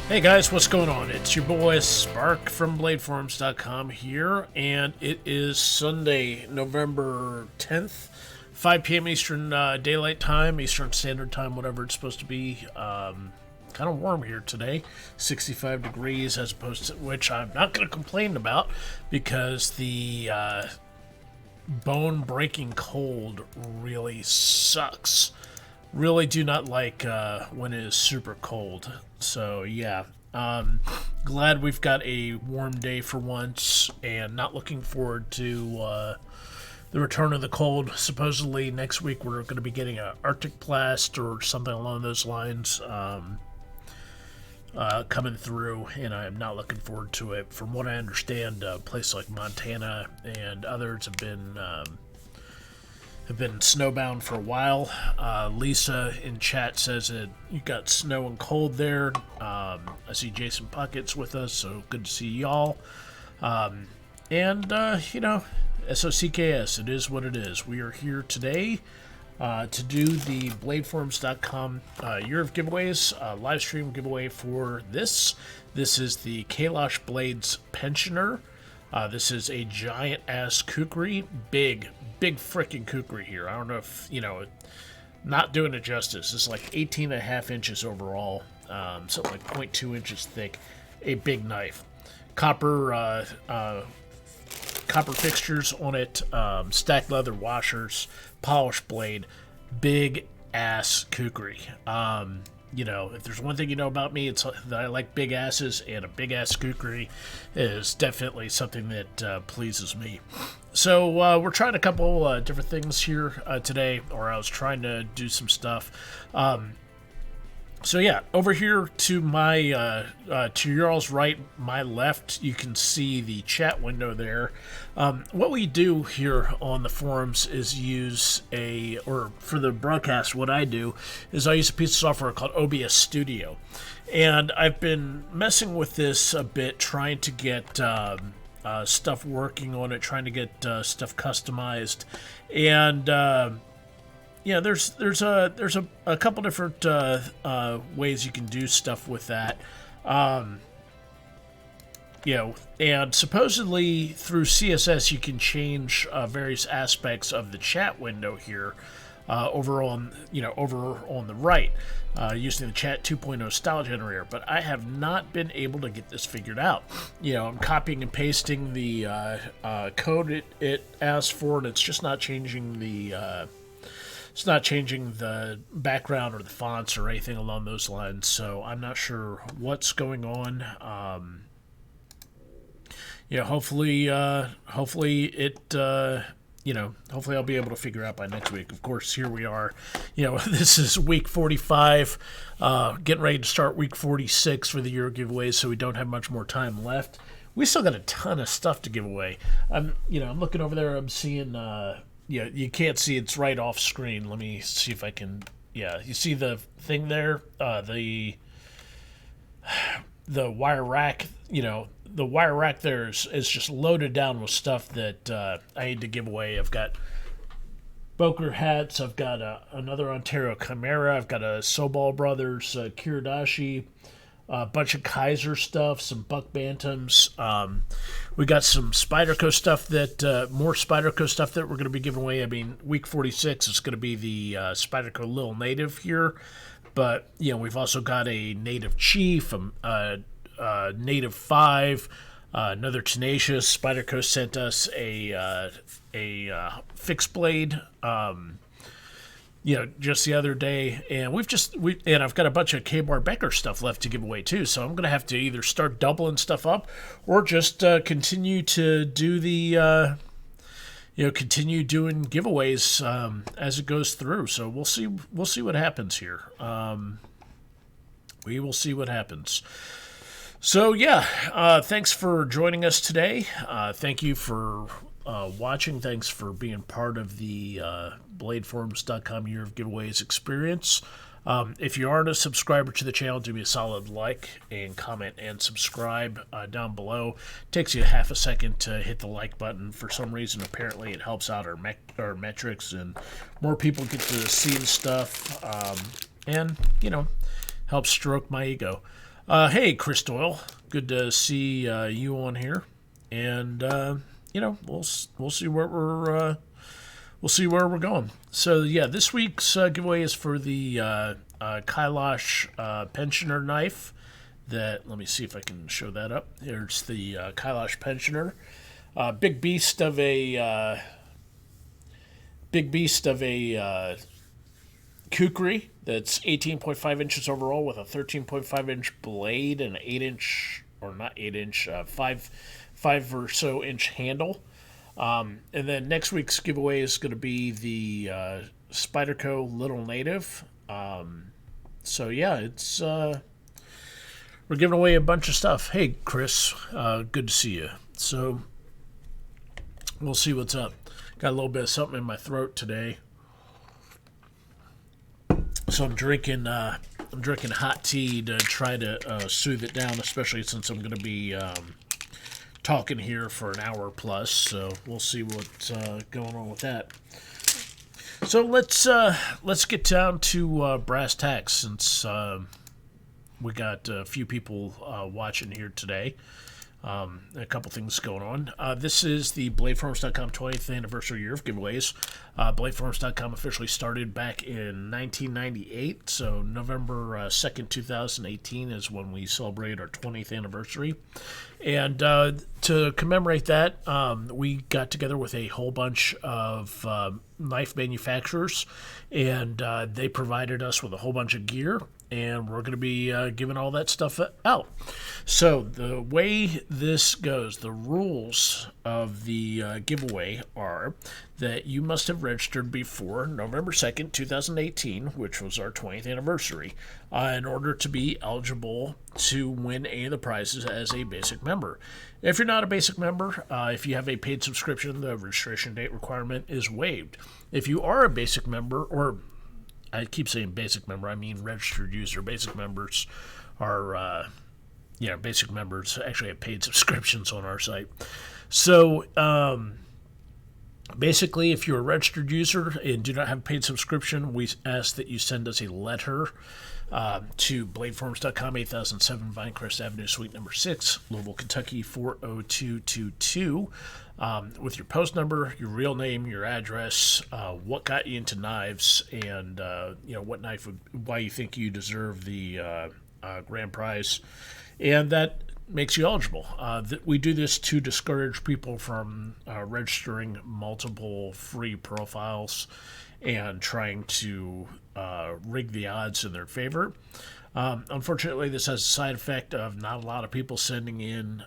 Hey guys, what's going on? It's your boy Spark from BladeForumscom here, and it is Sunday, November 10th, 5 p.m. Eastern Daylight Time, Eastern Standard Time, whatever it's supposed to be. Kind of warm here today, 65 degrees, as opposed to which I'm not going to complain about because the bone-breaking cold really sucks. Really do not like when it is super cold. So yeah, glad we've got a warm day for once, and not looking forward to the return of the cold. Supposedly next week we're going to be getting an Arctic blast or something along those lines coming through, and I am not looking forward to it. From what I understand, places like Montana and others have been snowbound for a while. Lisa in chat says that you got snow and cold there. I see Jason Puckett's with us, so good to see y'all. SOCKS, it is what it is. We are here today to do the BladeForums.com Year of Giveaways live stream giveaway for this. This is the Kailash Blades Pensioner. This is a giant ass Khukuri, big freaking Khukuri here. I don't know if, not doing it justice. It's like 18.5 inches overall, something like 0.2 inches thick, a big knife. Copper fixtures on it, stacked leather washers, polished blade, big ass Khukuri. If there's one thing you know about me, it's that I like big asses, and a big ass Khukuri is definitely something that pleases me. So we're trying a couple different things here today, or I was trying to do some stuff. So yeah, over here to my to your all's right, my left, you can see the chat window there. What we do here on the forums is use for the broadcast, what I do is I use a piece of software called OBS Studio, and I've been messing with this a bit, trying to get stuff working on it, trying to get stuff customized, and there's a couple different ways you can do stuff with that. And supposedly through CSS you can change various aspects of the chat window here over on the right using the Chat 2.0 style generator, but I have not been able to get this figured out. I'm copying and pasting the code it asks for, and it's just not changing the background or the fonts or anything along those lines, so I'm not sure what's going on. Hopefully I'll be able to figure out by next week. Of course, here we are. This is week 45, getting ready to start week 46 for the year giveaways, so we don't have much more time left. We still got a ton of stuff to give away. I'm looking over there. I'm seeing. You can't see, it's right off screen. Let me see if I can. Yeah, you see the thing there? The wire rack, the wire rack there is just loaded down with stuff that I need to give away. I've got Boker hats, I've got another Ontario Chimera, I've got a Sobal Brothers Kiradashi, a bunch of Kaiser stuff, some Buck Bantams. We got some Spyderco stuff more Spyderco stuff that we're going to be giving away. I mean, week 46 is going to be the Spyderco Lil Native here. But, we've also got a Native Chief, a Native 5, another Tenacious. Spyderco sent us a fixed blade, just the other day, and and I've got a bunch of K-Bar Becker stuff left to give away too, so I'm going to have to either start doubling stuff up or just continue to do the, continue doing giveaways as it goes through. So we'll see what happens here. We will see what happens. So yeah, thanks for joining us today. Thank you for watching. Thanks for being part of the BladeForums.com Year of Giveaways experience. If you aren't a subscriber to the channel, do me a solid like and comment and subscribe down below. It takes you half a second to hit the like button. For some reason, apparently it helps out our metrics, and more people get to see the stuff, and helps stroke my ego. Hey, Chris Doyle. Good to see you on here, and we'll see where we're going. So yeah, this week's giveaway is for the Kailash pensioner knife. That, let me see if I can show that up. Here's the Kailash pensioner, big beast of a Khukuri that's 18.5 inches overall with a 13.5 inch blade and an 8 inch, or not 8 inch, 5 or so inch handle. And then next week's giveaway is going to be the Spyderco Little Native. So yeah, it's we're giving away a bunch of stuff. Hey, Chris, good to see you. So we'll see what's up. Got a little bit of something in my throat today. So I'm drinking hot tea to try to soothe it down, especially since I'm going to be talking here for an hour plus. So we'll see what's going on with that. So let's get down to brass tacks, since we got a few people watching here today. A couple things going on. This is the BladeForumscom 20th anniversary year of giveaways. BladeForums.com officially started back in 1998, so November 2nd, 2018 is when we celebrate our 20th anniversary. And to commemorate that, we got together with a whole bunch of knife manufacturers, and they provided us with a whole bunch of gear, and we're going to be giving all that stuff out. So the way this goes, the rules of the giveaway are that you must have registered before November 2nd, 2018, which was our 20th anniversary, in order to be eligible to win any of the prizes as a basic member. If you're not a basic member, if you have a paid subscription, the registration date requirement is waived. If you are a basic member, or I keep saying basic member, I mean registered user. Basic members are, basic members actually have paid subscriptions on our site. So, basically, if you're a registered user and do not have a paid subscription, we ask that you send us a letter to BladeForums.com, 8007 Vinecrest Avenue, Suite number 6, Louisville, Kentucky, 40222, with your post number, your real name, your address, what got you into knives, and what knife why you think you deserve the grand prize, and that makes you eligible. We do this to discourage people from registering multiple free profiles and trying to rig the odds in their favor. Unfortunately, this has a side effect of not a lot of people sending in,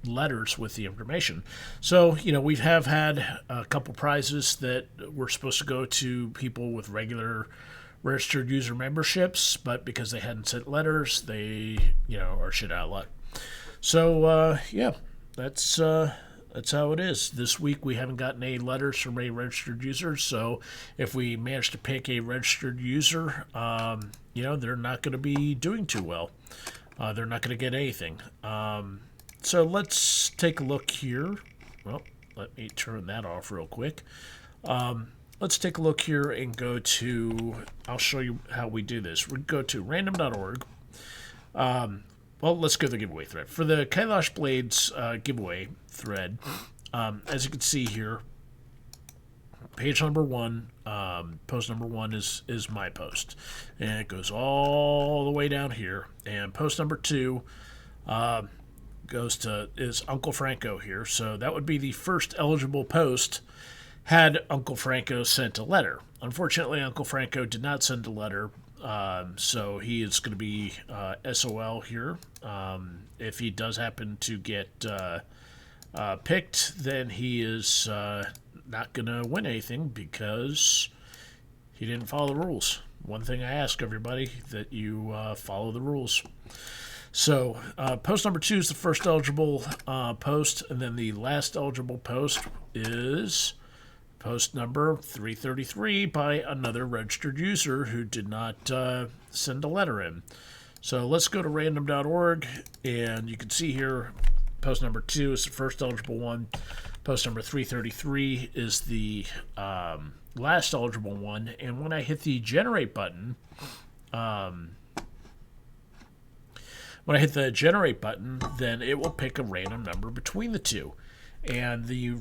letters with the information. So, we have had a couple prizes that were supposed to go to people with regular registered user memberships, but because they hadn't sent letters, they, are shit out of luck. So, that's how it is. This week we haven't gotten any letters from any registered users, so if we manage to pick a registered user, they're not going to be doing too well. They're not going to get anything. So let's take a look here. Well, let me turn that off real quick. Let's take a look here and go to, I'll show you how we do this. We go to random.org. Well, let's go to the giveaway thread. For the Kailash Blades giveaway thread, as you can see here, page number 1, post number 1 is my post. And it goes all the way down here. And post number 2 is Uncle Franco here. So that would be the first eligible post had Uncle Franco sent a letter. Unfortunately, Uncle Franco did not send a letter, so he is going to be SOL here. If he does happen to get picked, then he is not going to win anything because he didn't follow the rules. One thing I ask everybody, that you follow the rules. So post number 2 is the first eligible post, and then the last eligible post is post number 333 by another registered user who did not send a letter in. So let's go to random.org, and you can see here post number 2 is the first eligible one. Post number 333 is the last eligible one. And when I hit the generate button, when I hit the generate button, then it will pick a random number between the two. And the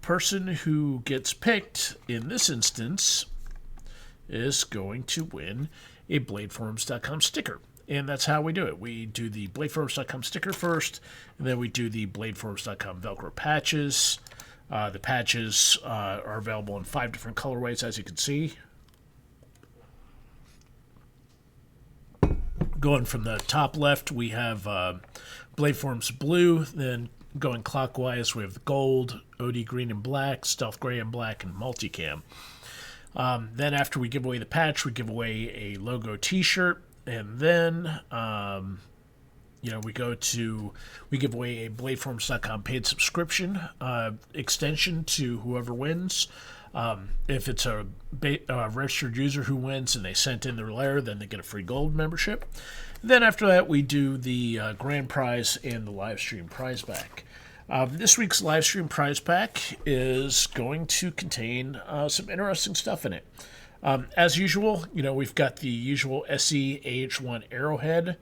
person who gets picked in this instance is going to win a BladeForums.com sticker. And that's how we do it. We do the BladeForums.com sticker first, and then we do the BladeForums.com Velcro patches. The patches are available in 5 different colorways, as you can see. Going from the top left, we have BladeForums Blue. Then going clockwise, we have the Gold, OD Green and Black, Stealth Gray and Black, and Multicam. Then after we give away the patch, we give away a logo T-shirt, and then we give away a BladeForums.com paid subscription extension to whoever wins. If it's a registered user who wins and they sent in their layer, then they get a free gold membership. Then after that, we do the grand prize and the live stream prize pack. This week's live stream prize pack is going to contain some interesting stuff in it. As usual, we've got the usual SE AH1 arrowhead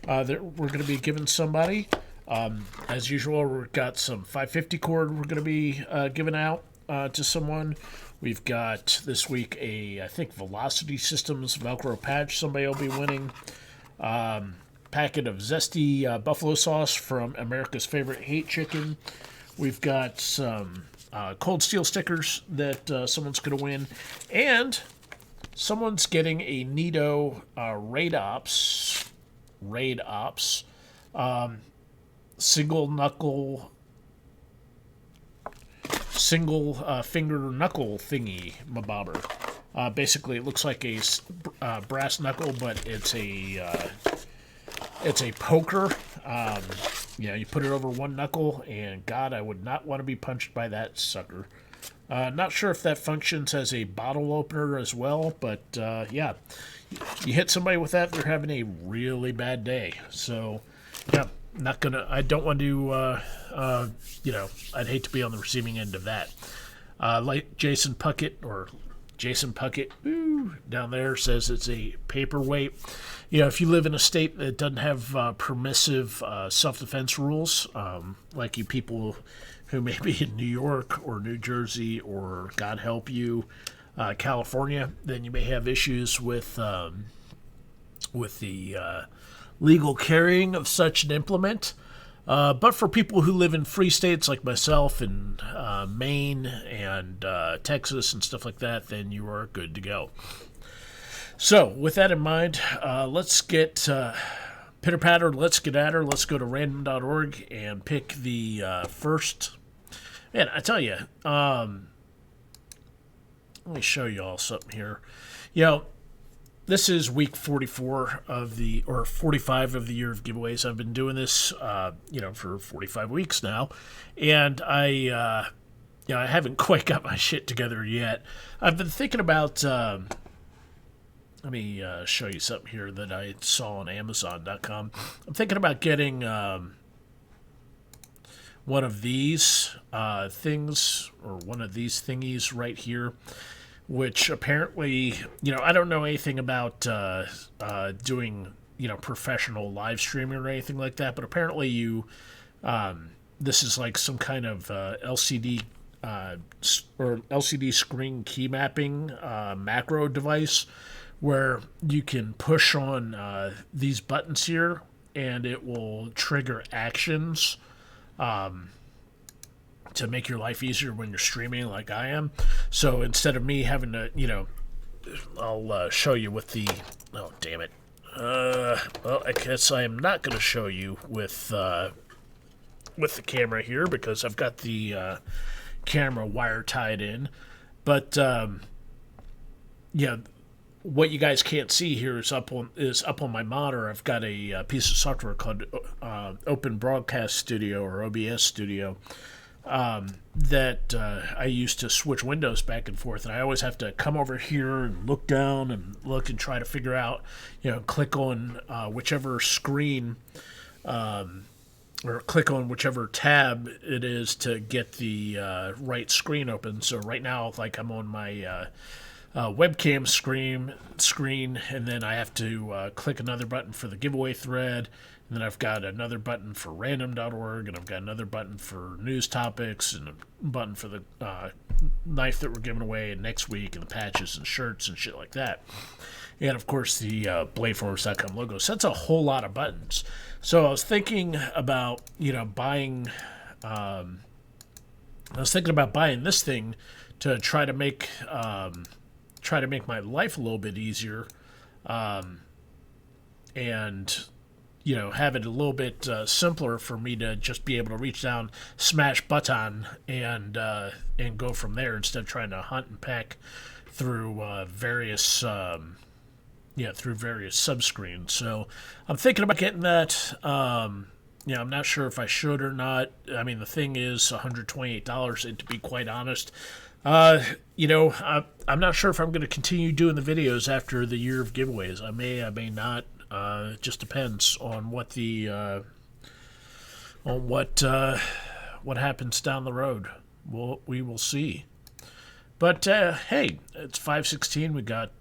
that we're going to be giving somebody. As usual, we've got some 550 cord we're going to be giving out to someone. We've got this week I think Velocity Systems Velcro patch somebody will be winning. Packet of zesty buffalo sauce from America's Favorite Hate Chicken. We've got some cold steel stickers that someone's going to win. And someone's getting a Nito Raid Ops single finger knuckle thingy mabobber. Basically, it looks like a brass knuckle, but it's a poker. You put it over one knuckle, and God, I would not want to be punched by that sucker. Not sure if that functions as a bottle opener as well, but yeah, you hit somebody with that, they're having a really bad day. So, yeah, I don't want to, I'd hate to be on the receiving end of that. Like Jason Puckett down there says it's a paperweight. If you live in a state that doesn't have permissive self-defense rules, like you people who may be in New York or New Jersey or, God help you, California, then you may have issues with the legal carrying of such an implement. But for people who live in free states like myself in Maine and Texas and stuff like that, then you are good to go. So, with that in mind, let's get pitter-patter, let's get at her. Let's go to random.org and pick the first. Man, I tell you, let me show you all something here. This is week 44 or 45 of the year of giveaways. I've been doing this, for 45 weeks now, and I haven't quite got my shit together yet. I've been thinking about. Let me show you something here that I saw on Amazon.com. I'm thinking about getting one of these things, or one of these thingies right here, which apparently, I don't know anything about doing, professional live streaming or anything like that, but apparently this is like some kind of LCD or LCD screen key mapping macro device where you can push on these buttons here and it will trigger actions to make your life easier when you're streaming like I am. So instead of me having to, I'll show you with the, oh, damn it. Well, I guess I am not going to show you with the camera here because I've got the camera wire tied in. But, what you guys can't see here is up on my monitor. I've got a piece of software called Open Broadcast Studio or OBS Studio that I use to switch windows back and forth. And I always have to come over here and look down and look and try to figure out, click on whichever screen or click on whichever tab it is to get the right screen open. So right now, like I'm on my webcam screen, and then I have to click another button for the giveaway thread, and then I've got another button for random.org, and I've got another button for news topics, and a button for the knife that we're giving away next week, and the patches and shirts and shit like that. And, of course, the BladeForumscom logo. So that's a whole lot of buttons. So I was thinking about, buying... I was thinking about buying this thing to try to make my life a little bit easier, and have it a little bit simpler for me to just be able to reach down, smash button, and go from there instead of trying to hunt and peck through various subscreens. So I'm thinking about getting that. I'm not sure if I should or not. I mean, the thing is $128, and to be quite honest, I'm not sure if I'm going to continue doing the videos after the year of giveaways. I may not. It just depends on what what happens down the road. We will see. But hey, it's 5:16. We got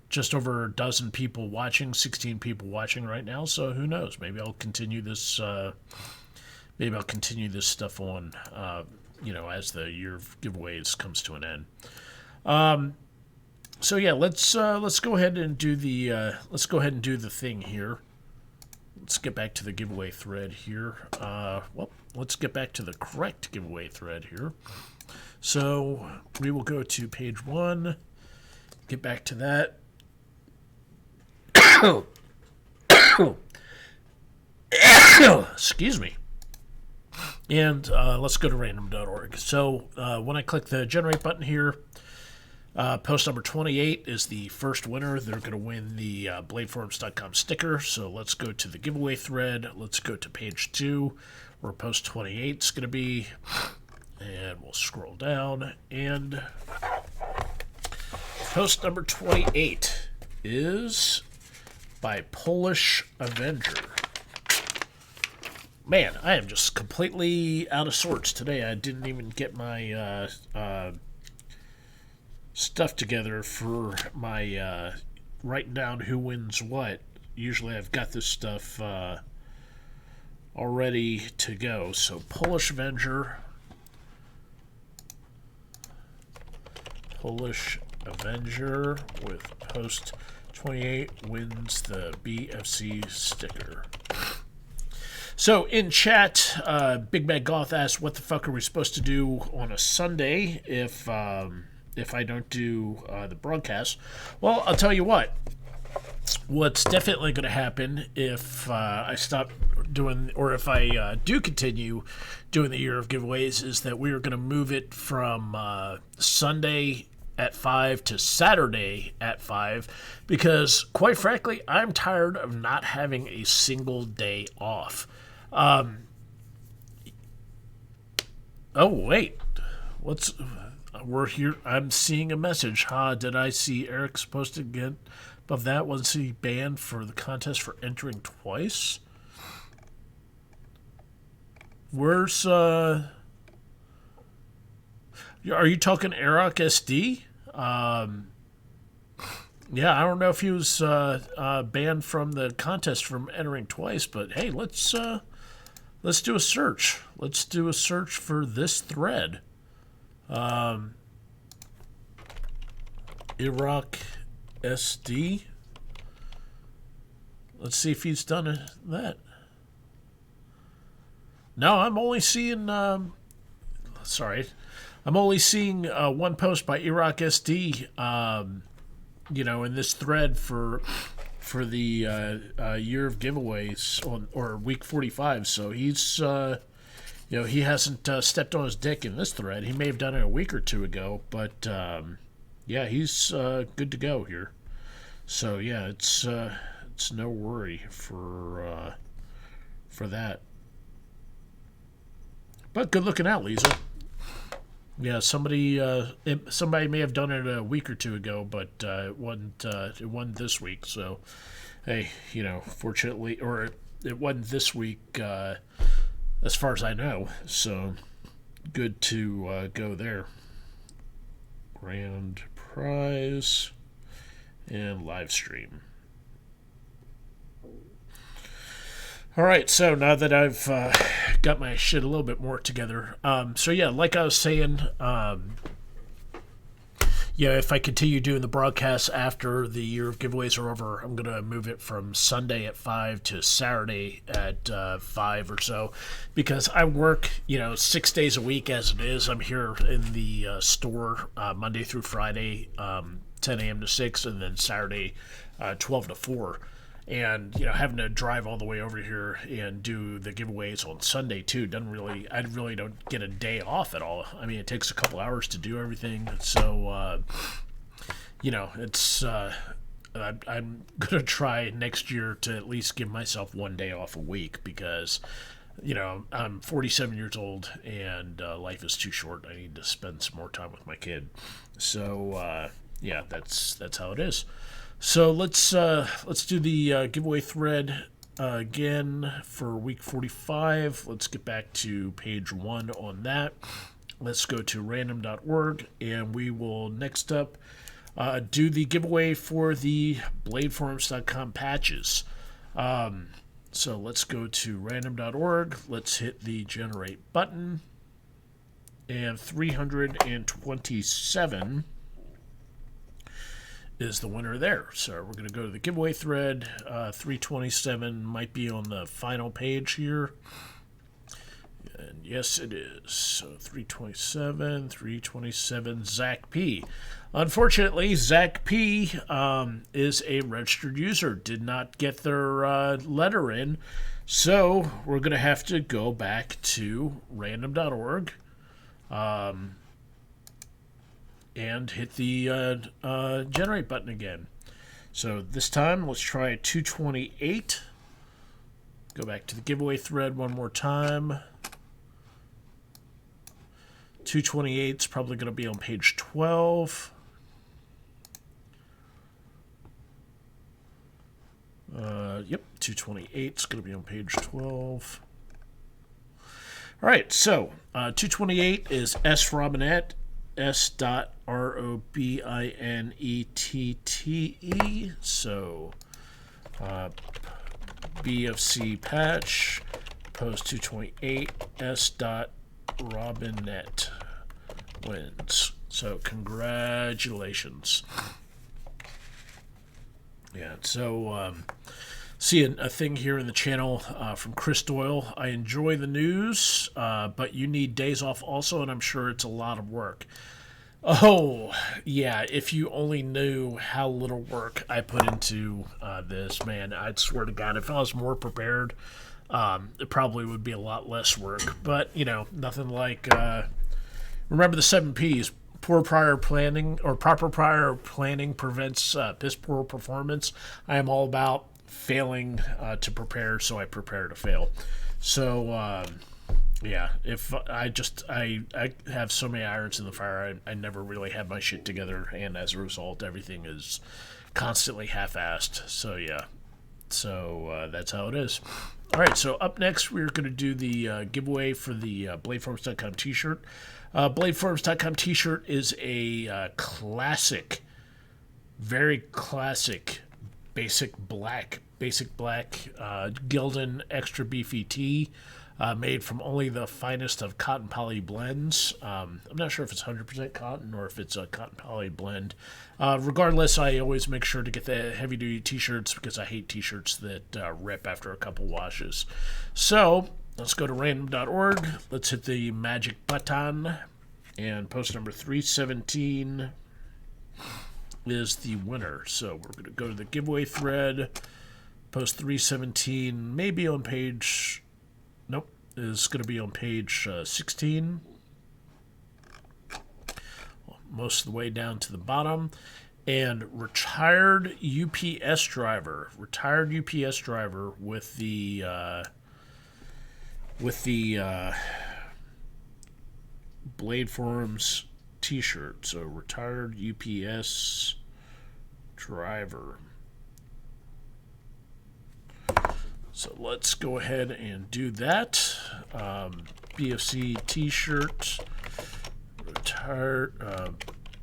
just over a dozen people watching, 16 people watching right now. So who knows? Maybe I'll continue this. Maybe I'll continue this stuff on. As the year of giveaways comes to an end. So yeah, let's go ahead and do the thing here. Let's get back to the giveaway thread here. Let's get back to the correct giveaway thread here. So we will go to page 1. Get back to that. Excuse me. And let's go to random.org. So when I click the generate button here, post number 28 is the first winner. They're going to win the BladeForumscom sticker. So let's go to the giveaway thread. Let's go to page 2, where post 28 is going to be. And we'll scroll down. And post number 28 is by Polish Avenger. Man, I am just completely out of sorts today. I didn't even get my stuff together for my writing down who wins what. Usually I've got this stuff all ready to go. So Polish Avenger. Polish Avenger with post 28 wins the BFC sticker. So in chat, Big Bad Goth asked, "What the fuck are we supposed to do on a Sunday if I don't do the broadcast?" Well, I'll tell you what. What's definitely going to happen if I stop doing, or if I do continue doing the year of giveaways, is that we are going to move it from Sunday at 5 to Saturday at 5, because quite frankly, I'm tired of not having a single day off. Oh wait, we're here. I'm seeing a message. Did I see Eric's posted again? Above that, was he banned for the contest for entering twice? Where's are you talking Eric SD? Yeah, I don't know if he was banned from the contest from entering twice, but hey, let's do a search. Let's do a search for this thread. Iraq SD. Let's see if he's done that. No, I'm only seeing. Sorry, I'm only seeing one post by Iraq SD. In this thread for the year of giveaways or week 45. So he's he hasn't stepped on his dick in this thread. He may have done it a week or two ago, but yeah, he's good to go here. So yeah, it's no worry for that. But good looking out, Lisa. Yeah, somebody may have done it a week or two ago, but it wasn't this week. So hey, fortunately, or it wasn't this week as far as I know. So good to go there. Grand prize, and live stream. All right, so now that I've got my shit a little bit more together, so yeah, like I was saying, yeah, if I continue doing the broadcasts after the year of giveaways are over, I'm going to move it from Sunday at 5 to Saturday at 5 or so, because I work, 6 days a week as it is. I'm here in the store Monday through Friday, 10 a.m. to 6, and then Saturday 12 to 4. And, having to drive all the way over here and do the giveaways on Sunday, too, I really don't get a day off at all. I mean, it takes a couple hours to do everything. So, it's, I'm going to try next year to at least give myself one day off a week because, I'm 47 years old and life is too short. I need to spend some more time with my kid. So, yeah, that's how it is. So let's do the giveaway thread again for week 45. Let's get back to page 1 on that. Let's go to random.org, and we will next up do the giveaway for the BladeForumscom patches. So let's go to random.org. Let's hit the generate button, and 327 is the winner there. So we're going to go to the giveaway thread. 327 might be on the final page here. And yes, it is. So 327, Zach P. Unfortunately, Zach P is a registered user. Did not get their letter in. So we're going to have to go back to random.org. And hit the generate button again. So this time, let's try 228. Go back to the giveaway thread one more time. 228 is probably going to be on page 12. Yep, 228 is going to be on page 12. All right, so 228 is s.robinette. s.robinette. So BFC Patch, post 228, s.robinette wins. So congratulations. Yeah, so seeing a thing here in the channel from Chris Doyle. I enjoy the news, but you need days off also, and I'm sure it's a lot of work. Oh, yeah, if you only knew how little work I put into this, man, I'd swear to God, if I was more prepared, it probably would be a lot less work. But, nothing like, remember the 7 Ps. Poor prior planning, or proper prior planning prevents piss poor performance. I am all about failing to prepare, so I prepare to fail. So, yeah, if I have so many irons in the fire, I never really have my shit together, and as a result, everything is constantly half-assed. So, yeah. So, that's how it is. All right, so up next, we're going to do the giveaway for the BladeForumscom t-shirt. BladeForums.com t-shirt is a classic, very classic, basic black Gildan extra beefy tee, made from only the finest of cotton poly blends. I'm not sure if it's 100% cotton or if it's a cotton poly blend. Regardless, I always make sure to get the heavy-duty t-shirts because I hate t-shirts that rip after a couple washes. So let's go to random.org. Let's hit the magic button, and post number 317 is the winner. So we're going to go to the giveaway thread. Post 317, maybe on page... Nope, is going to be on page 16. Most of the way down to the bottom. And retired UPS driver with the Blade Forums t-shirt. So retired UPS driver. So let's go ahead and do that. BFC t-shirt, retired,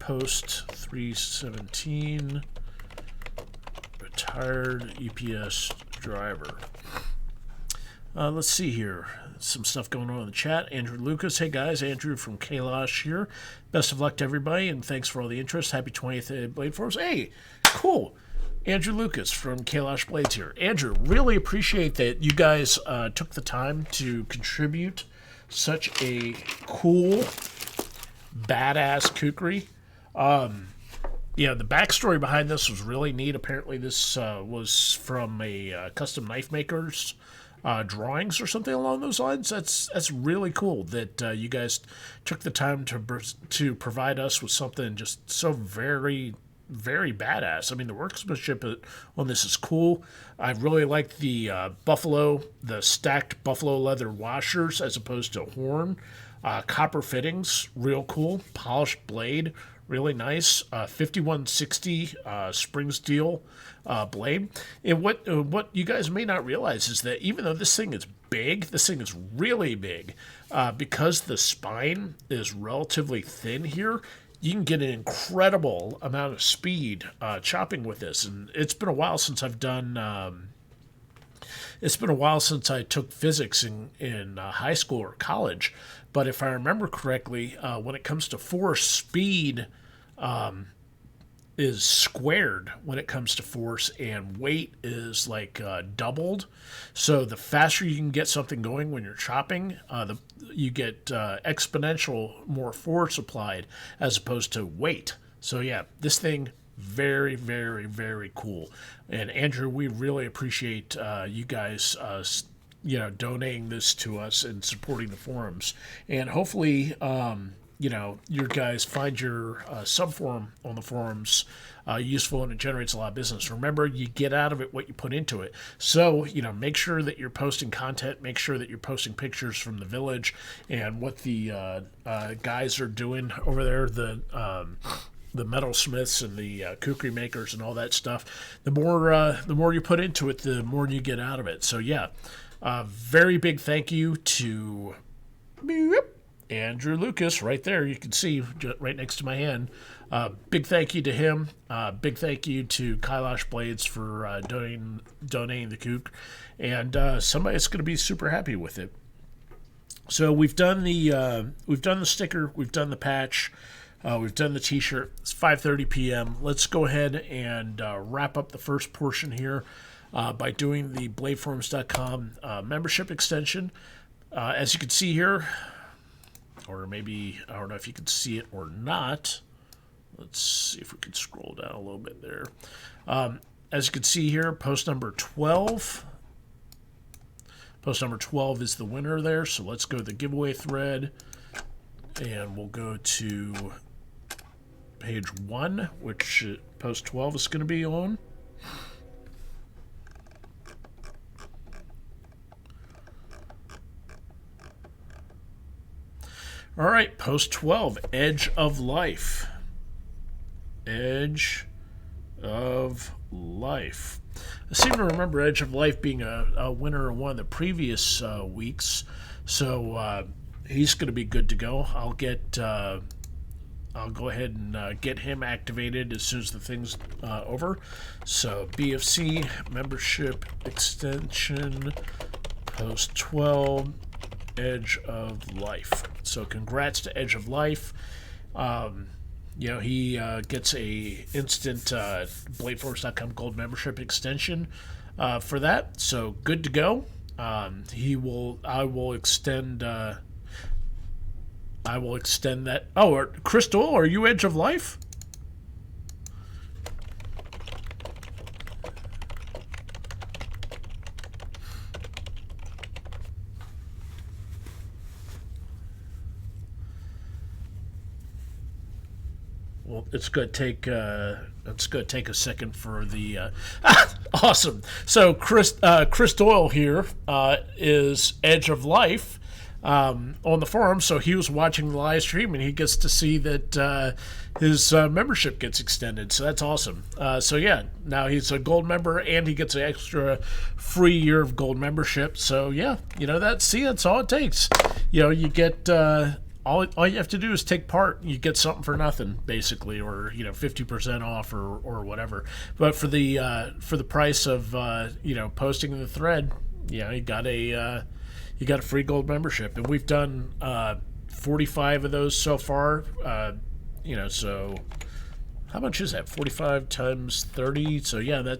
Post 317 retired EPS driver. Let's see here. Some stuff going on in the chat. Andrew Lucas. Hey guys, Andrew from Kailash here. Best of luck to everybody, and thanks for all the interest. Happy 20th at Blade Forums. Hey, cool. Andrew Lucas from Kailash Blades here. Andrew, really appreciate that you guys took the time to contribute such a cool, badass Khukuri. Yeah, the backstory behind this was really neat. Apparently this was from a custom knife maker's drawings or something along those lines. That's really cool that you guys took the time to provide us with something just so very, very badass. I mean, the workmanship on this is cool. I really like the the stacked buffalo leather washers as opposed to horn. Copper fittings, real cool. Polished blade, really nice. 5160 spring steel blade. And what you guys may not realize is that even though this thing is big, this thing is really big, because the spine is relatively thin here, you can get an incredible amount of speed chopping with this. And it's been a while since I've done... it's been a while since I took physics in high school or college. But if I remember correctly, when it comes to force, speed is squared when it comes to force, and weight is like doubled. So the faster you can get something going when you're chopping, you get exponential more force applied as opposed to weight. So yeah, this thing, very, very, very cool. And Andrew, we really appreciate you guys donating this to us and supporting the forums. And hopefully, you guys find your subforum on the forums useful, and it generates a lot of business. Remember, you get out of it what you put into it. So, make sure that you're posting content, make sure that you're posting pictures from the village and what the guys are doing over there, the metalsmiths and the Khukuri makers and all that stuff. The more you put into it, the more you get out of it. So yeah, very big thank you to Andrew Lucas right there. You can see right next to my hand. Big thank you to him. Big thank you to Kailash Blades for donating the Khuk, and somebody's going to be super happy with it. So we've done the sticker, we've done the patch. We've done the t-shirt. It's 5:30 p.m. Let's go ahead and wrap up the first portion here by doing the BladeForumscom membership extension. As you can see here, or maybe, I don't know if you can see it or not. Let's see if we can scroll down a little bit there. As you can see here, post number 12. Post number 12 is the winner there. So let's go to the giveaway thread, and we'll go to page 1, which post 12 is going to be on. All right, post 12, Edge of Life. Edge of Life. I seem to remember Edge of Life being a winner in one of the previous weeks, so he's going to be good to go. I'll go ahead and get him activated as soon as the thing's over. So BFC membership extension, post 12, Edge of Life. So congrats to Edge of Life. He gets a instant BladeForumscom Gold membership extension for that. So good to go. I will extend that. Oh, Chris Doyle, are you Edge of Life? Well, it's going to take a second for the awesome. So Chris Doyle here is Edge of Life on the forum. So he was watching the live stream, and he gets to see that his membership gets extended. So that's awesome. So yeah, now he's a gold member, and he gets an extra free year of gold membership. So yeah, that's all it takes. You get all you have to do is take part. You get something for nothing, basically, or 50% off or whatever. But for the price of posting in the thread, you got a free gold membership, and we've done 45 of those so far. So how much is that? 45 times 30. So yeah,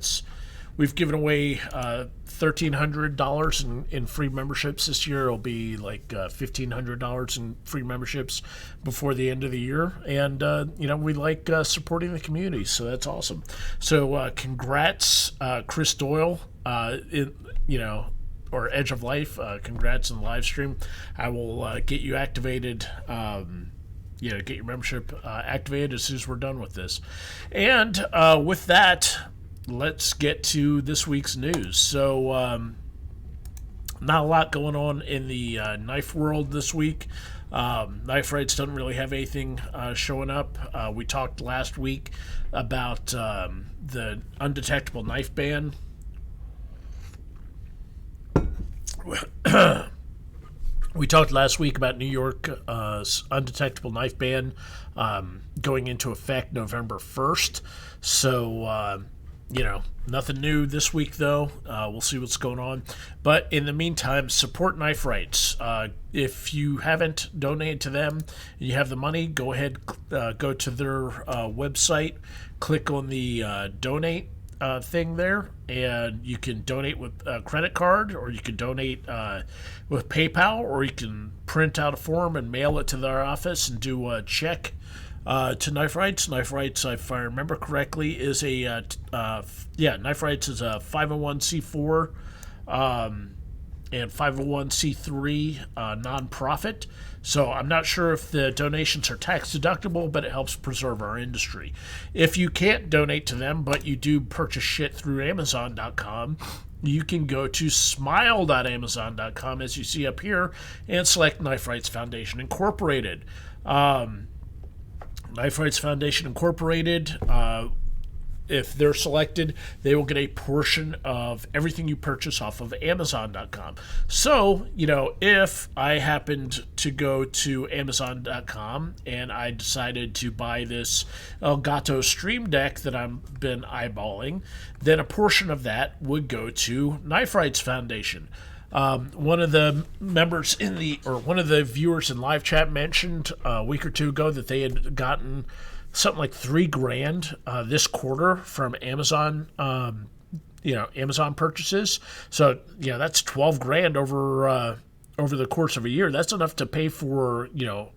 we've given away $1,300 in free memberships this year. It'll be like $1,500 in free memberships before the end of the year. And, we like supporting the community, so that's awesome. So congrats, Chris Doyle, or Edge of Life. Congrats on the live stream. I will get you activated. Get your membership activated as soon as we're done with this. And with that, let's get to this week's news. So, not a lot going on in the knife world this week. Knife Rights doesn't really have anything showing up. We talked last week about the undetectable knife ban. We talked last week about New York undetectable knife ban going into effect November 1st. So, nothing new this week, though. We'll see what's going on. But in the meantime, support Knife Rights. If you haven't donated to them and you have the money, go ahead, go to their website, click on the donate thing there, and you can donate with a credit card, or you can donate with PayPal, or you can print out a form and mail it to their office and do a check to Knife Rights. Knife Rights, if I remember correctly, is Knife Rights is a 501c4 and 501c3 nonprofit. So I'm not sure if the donations are tax deductible, but it helps preserve our industry. If you can't donate to them, but you do purchase shit through Amazon.com, you can go to smile.amazon.com, as you see up here, and select Knife Rights Foundation Incorporated. Knife Rights Foundation Incorporated, if they're selected, they will get a portion of everything you purchase off of Amazon.com. So, if I happened to go to Amazon.com and I decided to buy this Elgato Stream Deck that I've been eyeballing, then a portion of that would go to Knife Rights Foundation. One of the members one of the viewers in live chat mentioned a week or two ago that they had gotten something like $3,000 this quarter from Amazon, Amazon purchases. So, that's $12,000 over the course of a year. That's enough to pay for,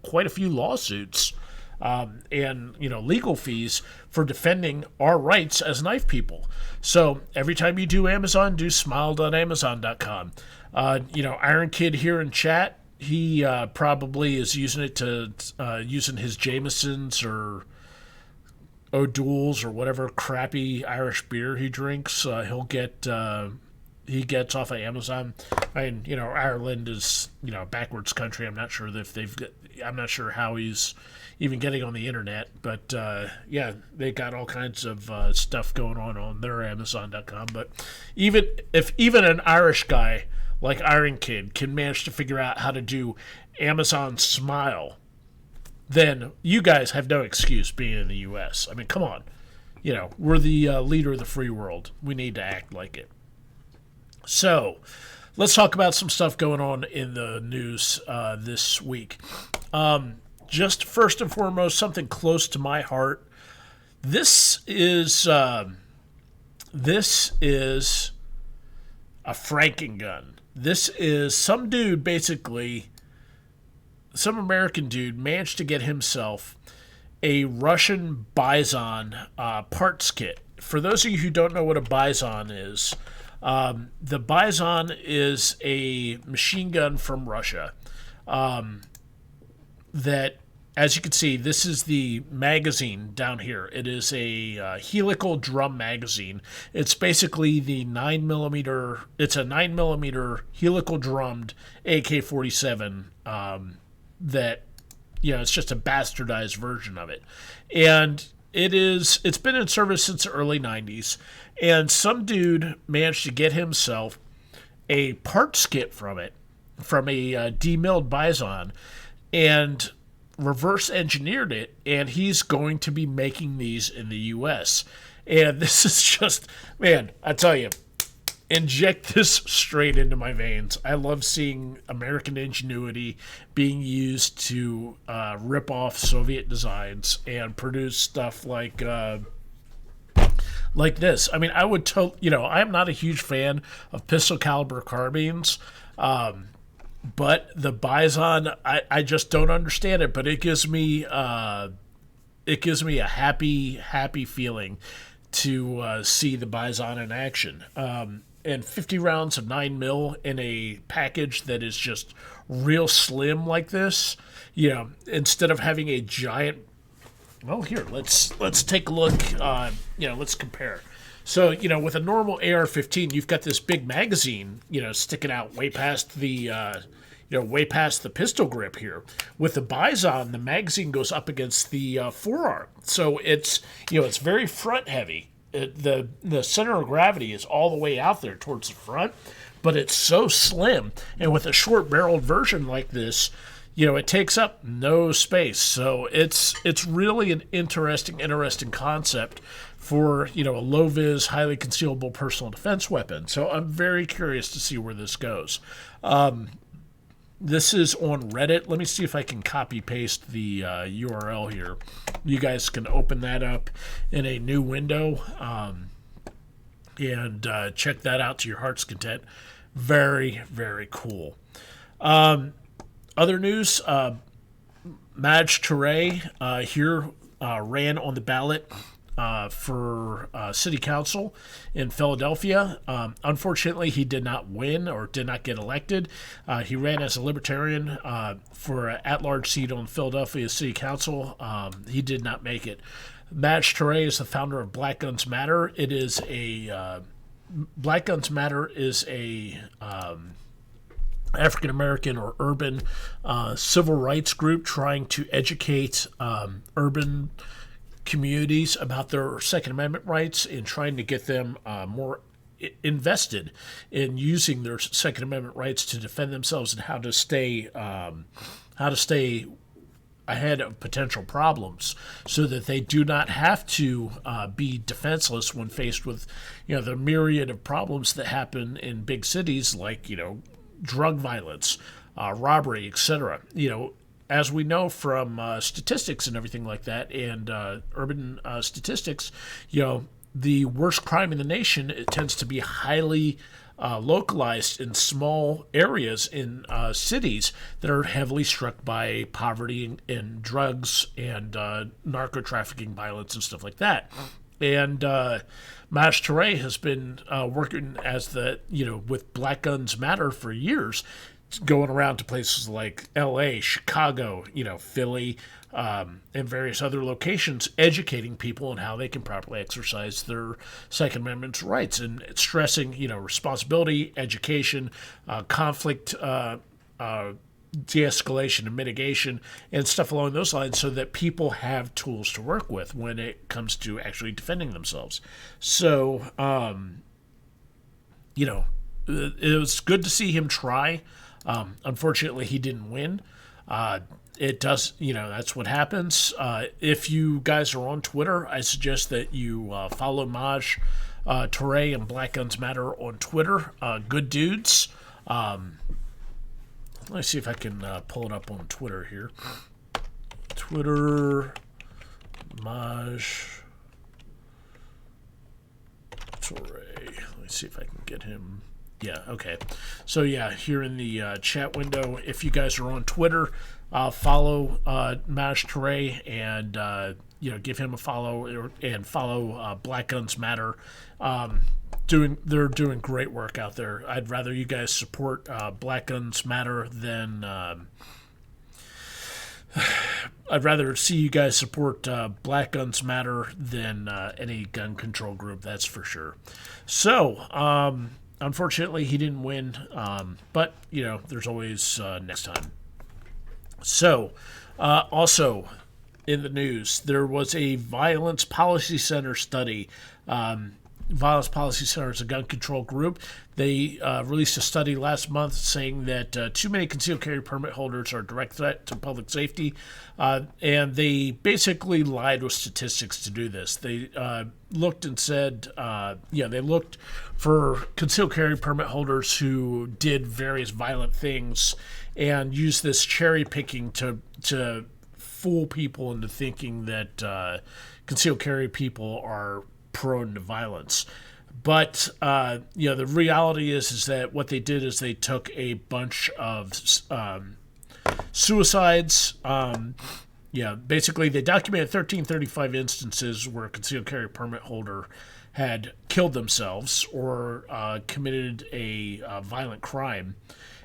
quite a few lawsuits and legal fees for defending our rights as knife people. So every time you do Amazon, do smile.amazon.com. Iron Kid here in chat, he probably is using it to using his Jamesons or O'Doul's or whatever crappy Irish beer he drinks. He gets off of Amazon. Ireland is a backwards country. I'm not sure how he's even getting on the internet, but they got all kinds of stuff going on their Amazon.com. But even an Irish guy like Iron Kid can manage to figure out how to do Amazon Smile, then you guys have no excuse being in the U.S. I mean, come on. We're the leader of the free world. We need to act like it. So, let's talk about some stuff going on in the news this week. Just first and foremost, something close to my heart. This is a franking gun. This is some dude, basically, some American dude managed to get himself a Russian Bizon parts kit. For those of you who don't know what a Bizon is, the Bizon is a machine gun from Russia that, as you can see, this is the magazine down here. It is a helical drum magazine. It's basically the 9mm. It's a 9mm helical drummed AK-47 that, it's just a bastardized version of it. And it's been in service since the early 90s. And some dude managed to get himself a parts kit from it, from a demilled Bizon. And reverse engineered it, and he's going to be making these in the U.S. And this is just, man, I tell you, inject this straight into my veins. I love seeing American ingenuity being used to rip off Soviet designs and produce stuff like this. I mean, I would I am not a huge fan of pistol caliber carbines, but the Bizon, I just don't understand it. But it gives me a happy feeling to see the Bizon in action. And 50 rounds of 9mm in a package that is just real slim like this, instead of having a giant. Well, here, let's take a look. Let's compare. So, with a normal AR-15, you've got this big magazine, sticking out way past the pistol grip here. With the Bizon, the magazine goes up against the forearm, so it's very front heavy. The center of gravity is all the way out there towards the front, but it's so slim. And with a short-barreled version like this, it takes up no space. So it's really an interesting concept for, a low-vis, highly concealable personal defense weapon. So I'm very curious to see where this goes. This is on Reddit. Let me see if I can copy-paste the URL here. You guys can open that up in a new window and check that out to your heart's content. Very, very cool. Other news, Maj Toure here ran on the ballot for city council in Philadelphia. Unfortunately, he did not win or did not get elected. He ran as a libertarian for an at-large seat on Philadelphia City Council. He did not make it. Maj Toure is the founder of Black Guns Matter. It is Black Guns Matter is a African-American or urban civil rights group trying to educate urban communities about their Second Amendment rights and trying to get them more invested in using their Second Amendment rights to defend themselves and how to stay ahead of potential problems so that they do not have to be defenseless when faced with the myriad of problems that happen in big cities like drug violence, robbery, etc. As we know from statistics and everything like that, and urban statistics, the worst crime in the nation, it tends to be highly localized in small areas in cities that are heavily struck by poverty and drugs and narco trafficking, violence, and stuff like that. And Maj Toure has been working as with Black Guns Matter for years, going around to places like L.A., Chicago, Philly, and various other locations, educating people on how they can properly exercise their Second Amendment rights and stressing, responsibility, education, conflict, de-escalation and mitigation, and stuff along those lines, so that people have tools to work with when it comes to actually defending themselves. So, it was good to see him try. Unfortunately, he didn't win. It does, that's what happens. If you guys are on Twitter, I suggest that you follow Maj Toure and Black Guns Matter on Twitter. Good dudes. Let me see if I can pull it up on Twitter here. Twitter, Maj Toure. Let me see if I can get him. Yeah, okay. So, here in the chat window, if you guys are on Twitter, follow Maj Toure and, give him a follow and follow Black Guns Matter. They're doing great work out there. I'd rather you guys support Black Guns Matter than I'd rather see you guys support Black Guns Matter than any gun control group. That's for sure. So, unfortunately, he didn't win, but there's always next time. So, also in the news, there was a Violence Policy Center study Violence Policy Center is a gun control group. They released a study last month saying that too many concealed carry permit holders are a direct threat to public safety, and they basically lied with statistics to do this. They looked and said, they looked for concealed carry permit holders who did various violent things and used this cherry picking to fool people into thinking that concealed carry people are prone to violence. But the reality is that what they did is they took a bunch of suicides. Basically they documented 1335 instances where a concealed carry permit holder had killed themselves or committed a violent crime,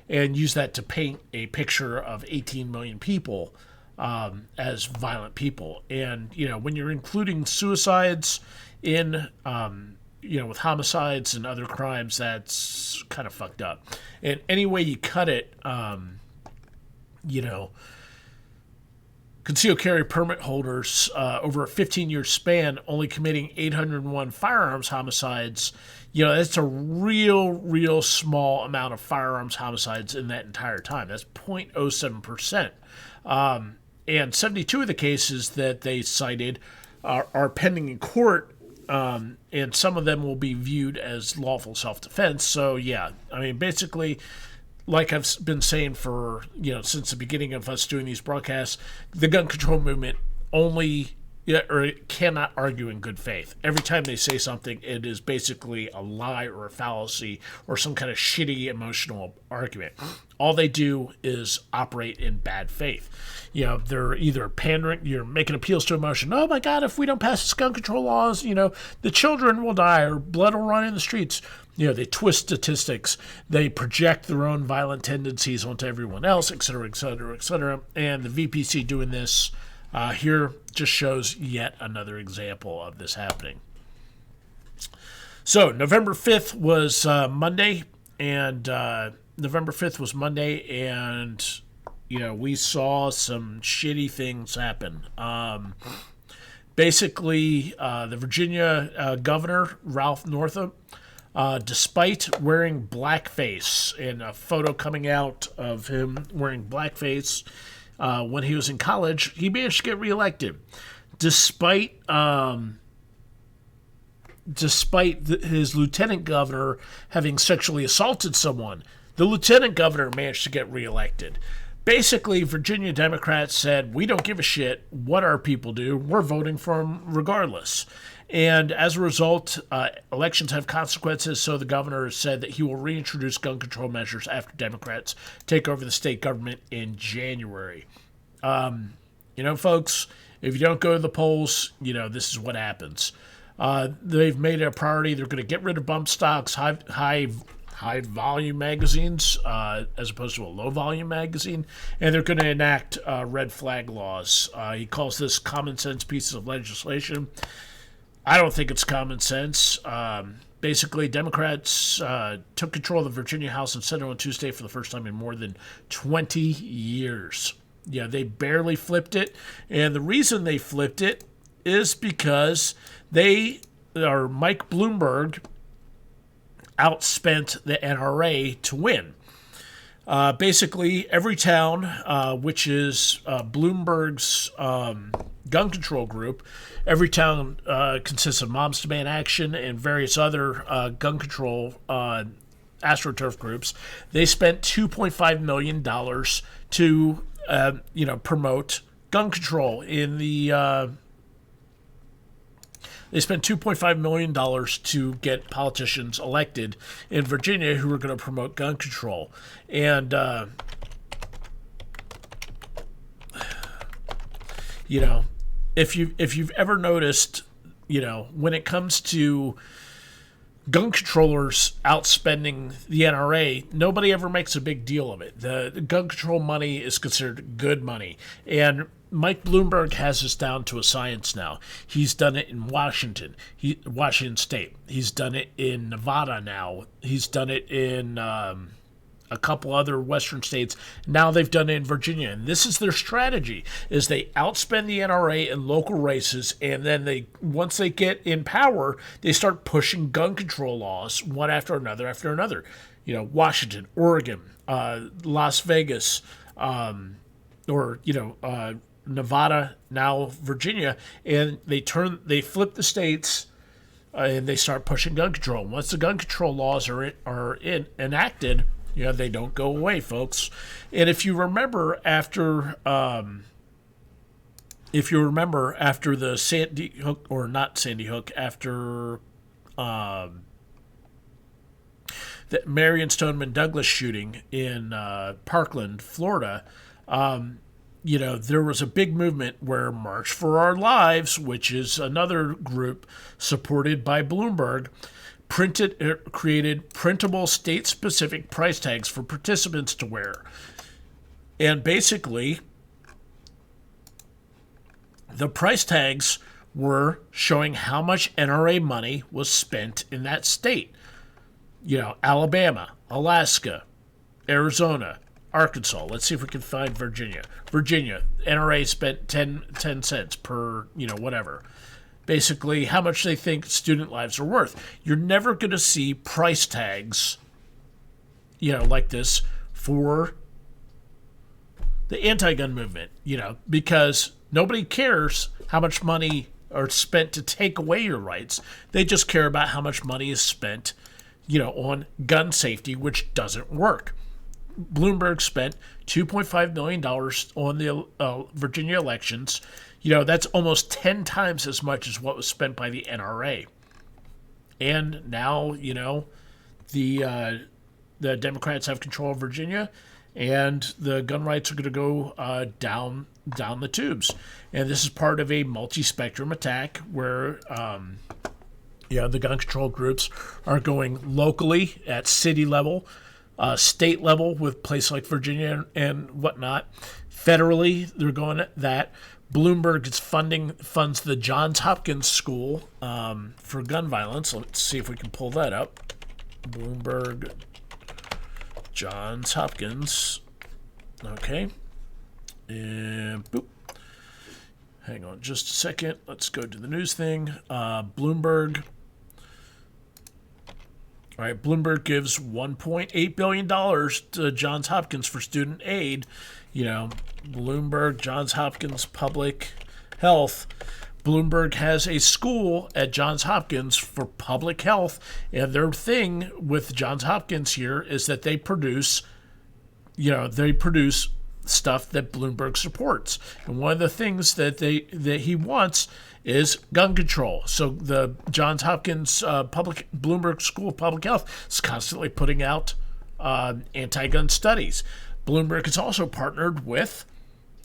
and used that to paint a picture of 18 million people as violent people. And when you're including suicides in with homicides and other crimes, that's kind of fucked up. And any way you cut it, concealed carry permit holders over a 15-year span only committing 801 firearms homicides, that's a real small amount of firearms homicides in that entire time. That's 0.07%. And 72 of the cases that they cited are pending in court, and some of them will be viewed as lawful self-defense. So, basically, like I've been saying for, since the beginning of us doing these broadcasts, the gun control movement cannot argue in good faith. Every time they say something, it is basically a lie or a fallacy or some kind of shitty emotional argument. All they do is operate in bad faith. They're either pandering, you're making appeals to emotion. Oh my God, if we don't pass these gun control laws, the children will die or blood will run in the streets. They twist statistics. They project their own violent tendencies onto everyone else, et cetera, et cetera, et cetera. And the VPC doing this here just shows yet another example of this happening. So November 5th was Monday, and we saw some shitty things happen. Basically, the Virginia governor, Ralph Northam, despite wearing blackface, and a photo coming out of him wearing blackface when he was in college, he managed to get reelected. Despite his lieutenant governor having sexually assaulted someone, the lieutenant governor managed to get reelected. Basically, Virginia Democrats said, we don't give a shit what our people do. We're voting for them regardless. And as a result, elections have consequences, so the governor has said that he will reintroduce gun control measures after Democrats take over the state government in January. Folks, if you don't go to the polls, this is what happens. They've made it a priority. They're going to get rid of bump stocks, high volume magazines as opposed to a low volume magazine, and they're going to enact red flag laws. He calls this common sense pieces of legislation. I don't think it's common sense. Basically, Democrats took control of the Virginia House and Senate on Tuesday for the first time in more than 20 years. They barely flipped it, and the reason they flipped it is because Mike Bloomberg outspent the NRA to win. Basically, every town, which is Bloomberg's gun control group, every town consists of Moms Demand Action and various other gun control AstroTurf groups. They spent $2.5 million to promote gun control in the. They spent $2.5 million to get politicians elected in Virginia who were going to promote gun control. And, if you've ever noticed, when it comes to gun controllers outspending the NRA, nobody ever makes a big deal of it. The gun control money is considered good money. And Mike Bloomberg has this down to a science now. He's done it in Washington State. He's done it in Nevada now. He's done it in a couple other western states. Now they've done it in Virginia, and this is their strategy: is they outspend the NRA in local races, and then once they get in power, they start pushing gun control laws one after another after another. Washington, Oregon, Las Vegas, Nevada, now Virginia, and they flip the states, and they start pushing gun control. Once the gun control laws are enacted, they don't go away, folks. And if you remember after the Sandy Hook, or not Sandy Hook, after the Marion Stoneman Douglas shooting in Parkland, Florida, there was a big movement where March for Our Lives, which is another group supported by Bloomberg, created printable state-specific price tags for participants to wear. And basically, the price tags were showing how much NRA money was spent in that state. Alabama, Alaska, Arizona, Arkansas. Let's see if we can find Virginia. Virginia, NRA spent 10 cents per, whatever. Basically, how much they think student lives are worth. You're never going to see price tags, like this for the anti-gun movement, because nobody cares how much money are spent to take away your rights. They just care about how much money is spent, on gun safety, which doesn't work. Bloomberg spent $2.5 million on the Virginia elections. That's almost 10 times as much as what was spent by the NRA. And now, the Democrats have control of Virginia, and the gun rights are going to go down the tubes. And this is part of a multi-spectrum attack where the gun control groups are going locally at city level, state level with places like Virginia and whatnot. Federally, they're going at that. Bloomberg funds the Johns Hopkins School for gun violence. Let's see if we can pull that up. Bloomberg, Johns Hopkins. Okay. And boop. Hang on just a second. Let's go to the news thing. Bloomberg. All right, Bloomberg gives $1.8 billion to Johns Hopkins for student aid. Bloomberg, Johns Hopkins Public Health. Bloomberg has a school at Johns Hopkins for public health, and their thing with Johns Hopkins here is that they produce stuff that Bloomberg supports. And one of the things that he wants is gun control. So the Johns Hopkins Bloomberg School of Public Health is constantly putting out anti-gun studies. Bloomberg has also partnered with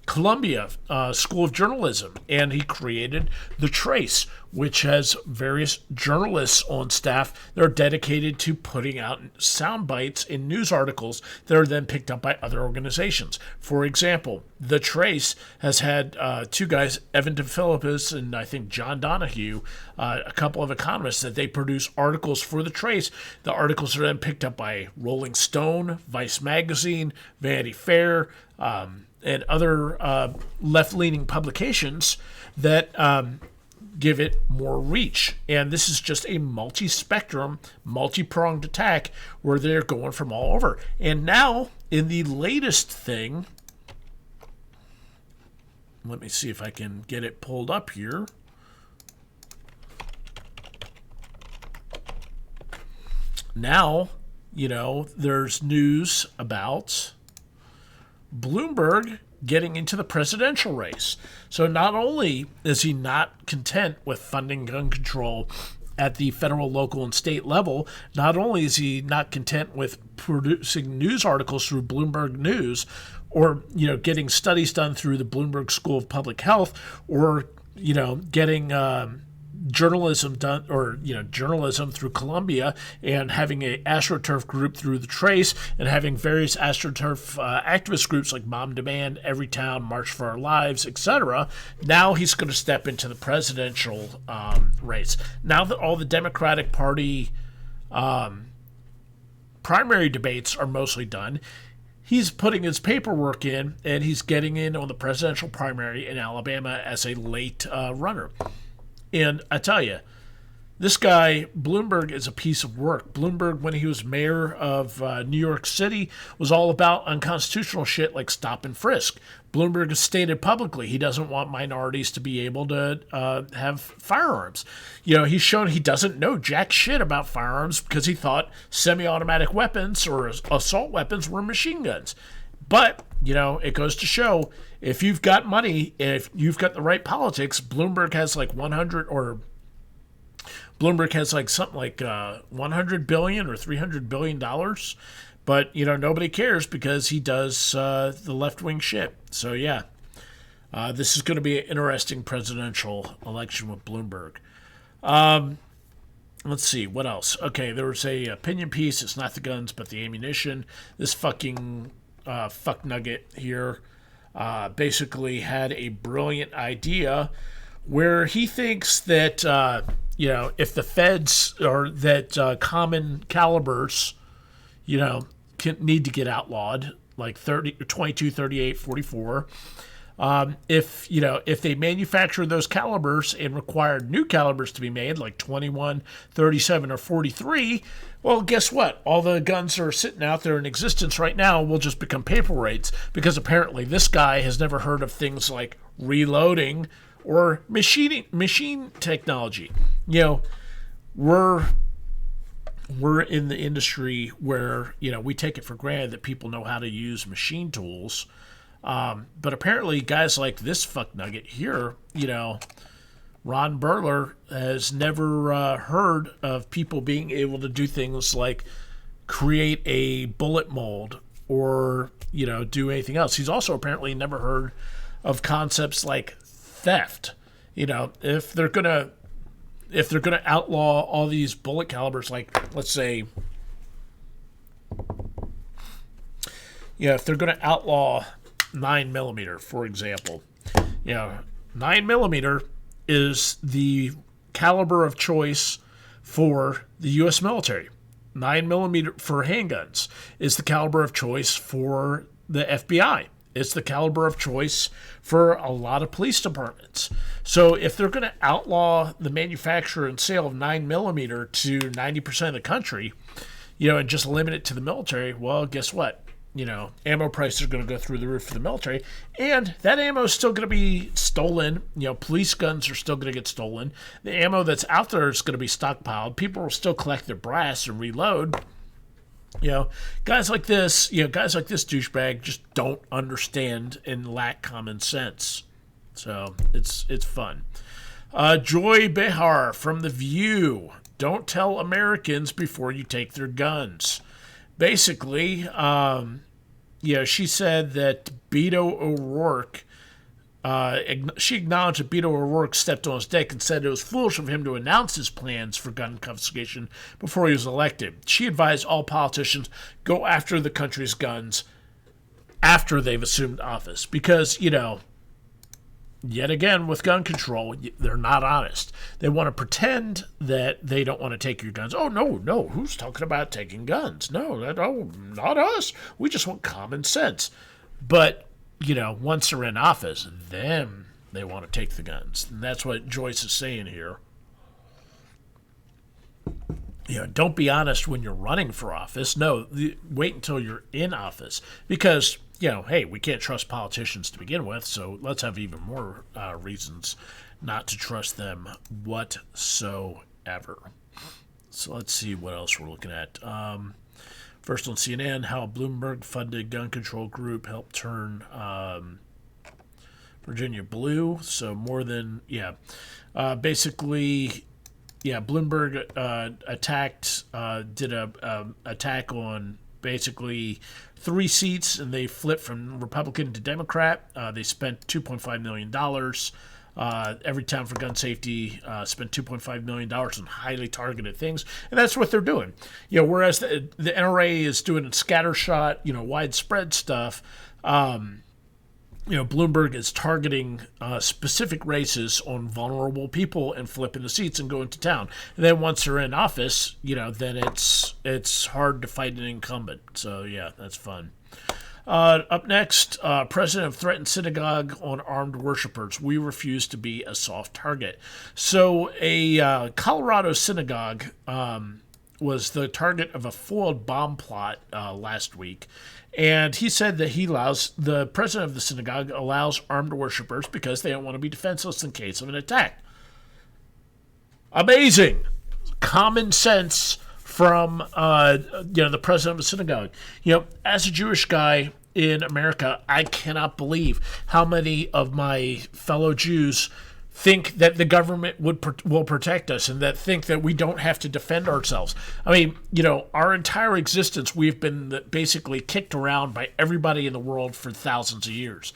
Columbia School of Journalism, and he created The Trace, which has various journalists on staff that are dedicated to putting out sound bites in news articles that are then picked up by other organizations. For example, The Trace has had two guys, Evan DeFilippis and I think John Donahue, a couple of economists, that they produce articles for The Trace. The articles are then picked up by Rolling Stone, Vice Magazine, Vanity Fair, and other left-leaning publications that give it more reach. And this is just a multi-spectrum, multi-pronged attack where they're going from all over. And now, in the latest thing, let me see if I can get it pulled up here. Now, there's news about Bloomberg getting into the presidential race. So not only is he not content with funding gun control at the federal, local, and state level, not only is he not content with producing news articles through Bloomberg News, or getting studies done through the Bloomberg School of Public Health, or getting journalism done, or journalism through Columbia, and having a AstroTurf group through The Trace, and having various AstroTurf activist groups like Mom Demand, Everytown, March for Our Lives, etc. Now he's going to step into the presidential race. Now that all the Democratic Party primary debates are mostly done. He's putting his paperwork in, and he's getting in on the presidential primary in Alabama as a late runner. And I tell you, this guy, Bloomberg, is a piece of work. Bloomberg, when he was mayor of New York City, was all about unconstitutional shit like stop and frisk. Bloomberg has stated publicly he doesn't want minorities to be able to have firearms. He's shown he doesn't know jack shit about firearms because he thought semi-automatic weapons or assault weapons were machine guns. But, it goes to show, if you've got money, if you've got the right politics, Bloomberg has like something like $100 billion or $300 billion, but nobody cares because he does the left-wing shit. So yeah, this is going to be an interesting presidential election with Bloomberg. Let's see what else. Okay, there was a opinion piece. It's not the guns but the ammunition. This fucking fuck nugget here basically had a brilliant idea where he thinks that if the feds or that common calibers, need to get outlawed, like 22, 38, 44. If they manufacture those calibers and require new calibers to be made, like 21, 37, or 43, well, guess what? All the guns that are sitting out there in existence right now will just become paperweights because apparently this guy has never heard of things like reloading or machine technology. We're in the industry where, we take it for granted that people know how to use machine tools. But apparently guys like this fuck nugget here, Ron Burler has never heard of people being able to do things like create a bullet mold or, do anything else. He's also apparently never heard of concepts like theft. If they're gonna outlaw all these bullet calibers, like let's say, if they're gonna outlaw 9mm, for example, 9mm is the caliber of choice for the U.S. military. 9mm for handguns is the caliber of choice for the FBI. It's the caliber of choice for a lot of police departments. So if they're going to outlaw the manufacture and sale of 9mm to 90% of the country, and just limit it to the military, well, guess what? Ammo prices are going to go through the roof for the military, and that ammo is still going to be stolen. Police guns are still going to get stolen. The ammo that's out there is going to be stockpiled. People will still collect their brass and reload. Guys like this douchebag just don't understand and lack common sense. So it's fun. Joy Behar from The View. Don't tell Americans before you take their guns. Basically, she said that Beto O'Rourke, she acknowledged that Beto O'Rourke stepped on his deck and said it was foolish of him to announce his plans for gun confiscation before he was elected. She advised all politicians go after the country's guns after they've assumed office because, yet again, with gun control, they're not honest. They want to pretend that they don't want to take your guns. Oh, no, who's talking about taking guns? No, not us. We just want common sense. But, once they're in office, then they want to take the guns. And that's what Joyce is saying here. Don't be honest when you're running for office. No, wait until you're in office. Because hey, we can't trust politicians to begin with, so let's have even more reasons not to trust them whatsoever. So let's see what else we're looking at. First on CNN, how a Bloomberg-funded gun control group helped turn Virginia blue. So more than, basically, Bloomberg did a attack on basically 3 seats, and they flipped from Republican to Democrat. They spent $2.5 million. Every Town for Gun Safety spent $2.5 million on highly targeted things, and that's what they're doing. Whereas the NRA is doing scattershot, widespread stuff. Bloomberg is targeting specific races on vulnerable people and flipping the seats and going to town. And then once they're in office, then it's hard to fight an incumbent. So, yeah, that's fun. Up next, President of threatened synagogue on armed worshipers. We refuse to be a soft target. So a Colorado synagogue was the target of a foiled bomb plot last week. And he said that the president of the synagogue allows armed worshipers because they don't want to be defenseless in case of an attack. Amazing. Common sense from the president of a synagogue. As a Jewish guy in America, I cannot believe how many of my fellow Jews think that the government will protect us and that think that we don't have to defend ourselves. I mean, our entire existence, we've been basically kicked around by everybody in the world for thousands of years.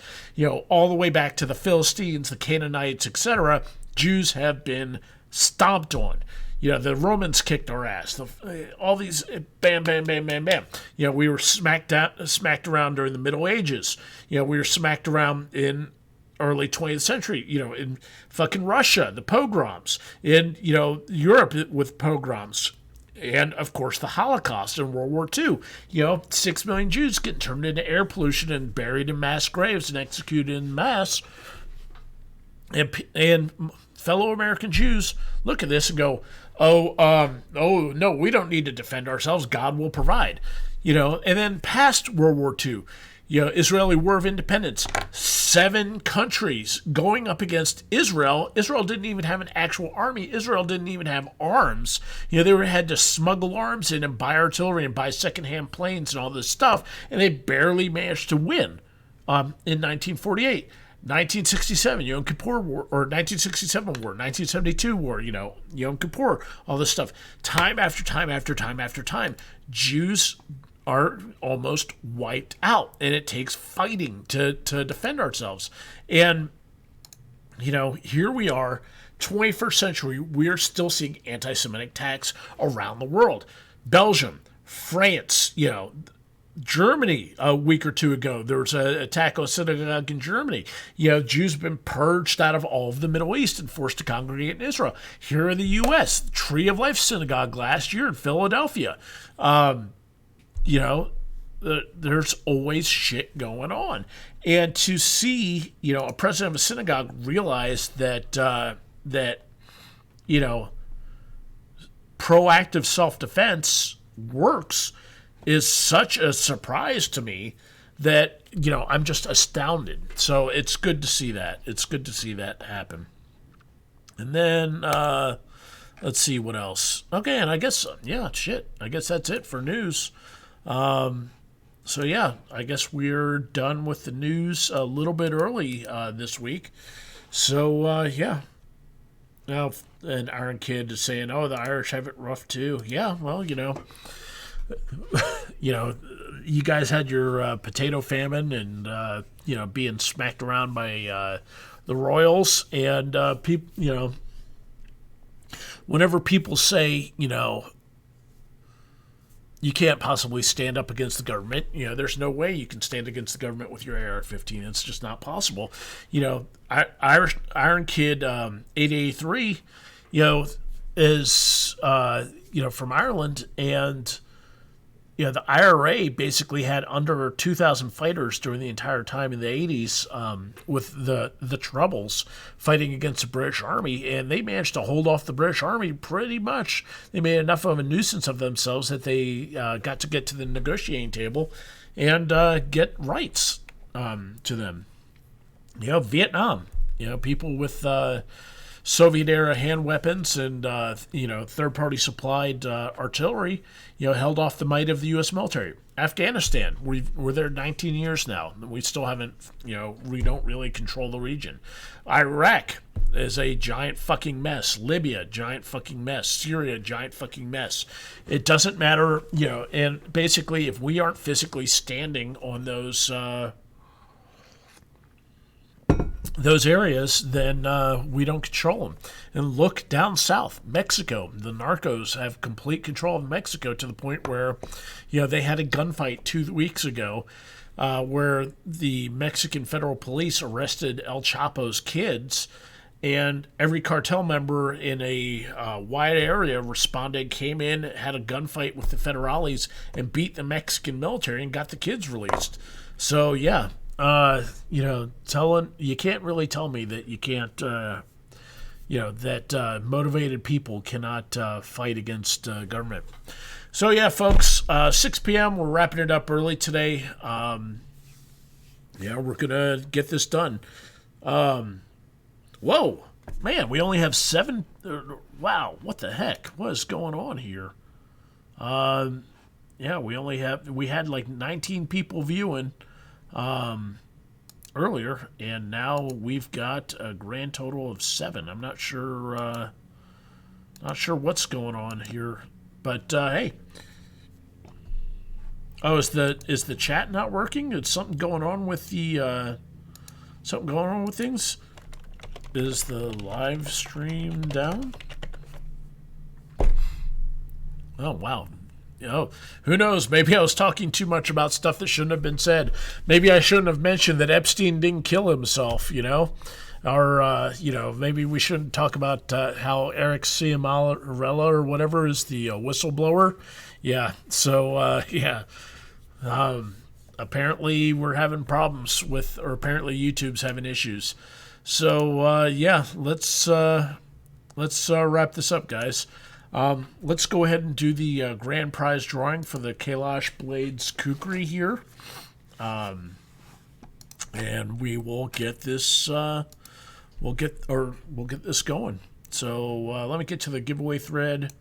All the way back to the Philistines, the Canaanites, etc. Jews have been stomped on. The Romans kicked our ass. All these bam, bam, bam, bam, bam. We were smacked around during the Middle Ages. We were smacked around in early 20th century, in fucking Russia, the pogroms, in, Europe with pogroms, and, of course, the Holocaust in World War II. 6 million Jews getting turned into air pollution and buried in mass graves and executed in mass. And fellow American Jews look at this and go, no, we don't need to defend ourselves. God will provide. And then past World War II, Israeli War of Independence, 7 countries going up against Israel. Israel didn't even have an actual army. Israel didn't even have arms. They had to smuggle arms in and buy artillery and buy secondhand planes and all this stuff, and they barely managed to win in 1948. 1967, Yom Kippur War, or 1967 War, 1972 War, Yom Kippur, all this stuff. Time after time after time after time, Jews are almost wiped out, and it takes fighting to defend ourselves. And, here we are, 21st century, we're still seeing anti-Semitic attacks around the world. Belgium, France, Germany, a week or two ago, there was an attack on a synagogue in Germany. Jews have been purged out of all of the Middle East and forced to congregate in Israel. Here in the U.S., the Tree of Life Synagogue last year in Philadelphia. There's always shit going on. And to see, a president of a synagogue realize that proactive self-defense works is such a surprise to me that, I'm just astounded. So it's good to see that. It's good to see that happen. And then, let's see what else. Okay, and I guess, I guess that's it for news. So yeah, I guess we're done with the news a little bit early this week. So yeah. Now, an Iron Kid is saying, "Oh, the Irish have it rough too." Yeah, well, you guys had your potato famine and being smacked around by the Royals, and people, whenever people say, you can't possibly stand up against the government. There's no way you can stand against the government with your AR-15. It's just not possible. Iron Kid 883, is from Ireland, and the IRA basically had under 2,000 fighters during the entire time in the 80s with the Troubles fighting against the British Army, and they managed to hold off the British Army pretty much. They made enough of a nuisance of themselves that they got to get to the negotiating table and get rights to them. Vietnam, people with Soviet-era hand weapons and, third-party supplied artillery, held off the might of the U.S. military. Afghanistan, we're there 19 years now. We still haven't, we don't really control the region. Iraq is a giant fucking mess. Libya, giant fucking mess. Syria, giant fucking mess. It doesn't matter, and basically if we aren't physically standing on those areas, then we don't control them. And look down south, Mexico. The narcos have complete control of Mexico to the point where, they had a gunfight 2 weeks ago where the Mexican federal police arrested El Chapo's kids, and every cartel member in a wide area responded, came in, had a gunfight with the federales, and beat the Mexican military and got the kids released. So yeah, you can't really tell me that you can't, that motivated people cannot fight against government. So yeah, folks, 6 p.m. We're wrapping it up early today. We're gonna get this done. Whoa, man, we only have 7. Wow, what the heck? What is going on here? We had like 19 people viewing earlier, and now we've got a grand total of 7. I'm not sure what's going on here, but hey. Oh, is the chat not working? Is something going on with things? Is the live stream down? Oh, wow. Who knows? Maybe I was talking too much about stuff that shouldn't have been said. Maybe I shouldn't have mentioned that Epstein didn't kill himself, Or, maybe we shouldn't talk about how Eric Ciamarella or whatever is the whistleblower. Yeah, so, apparently we're having problems or apparently YouTube's having issues. So, let's wrap this up, guys. Let's go ahead and do the grand prize drawing for the Kailash Blades Khukuri here. And we will get this, we'll get this going. So, let me get to the giveaway thread,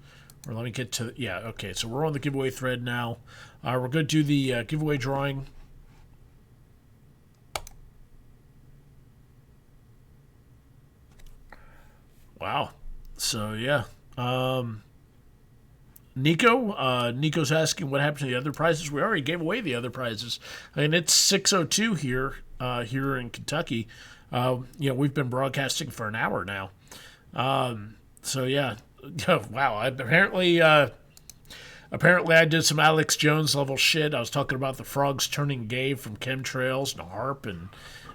or let me get to, okay, so we're on the giveaway thread now. We're going to do the giveaway drawing. Wow. So, yeah. Nico's asking what happened to the other prizes. We already gave away the other prizes. I mean, it's 6:02 here in Kentucky. We've been broadcasting for an hour now. So yeah. Wow. Apparently I did some Alex Jones level shit. I was talking about the frogs turning gay from chemtrails and HARP and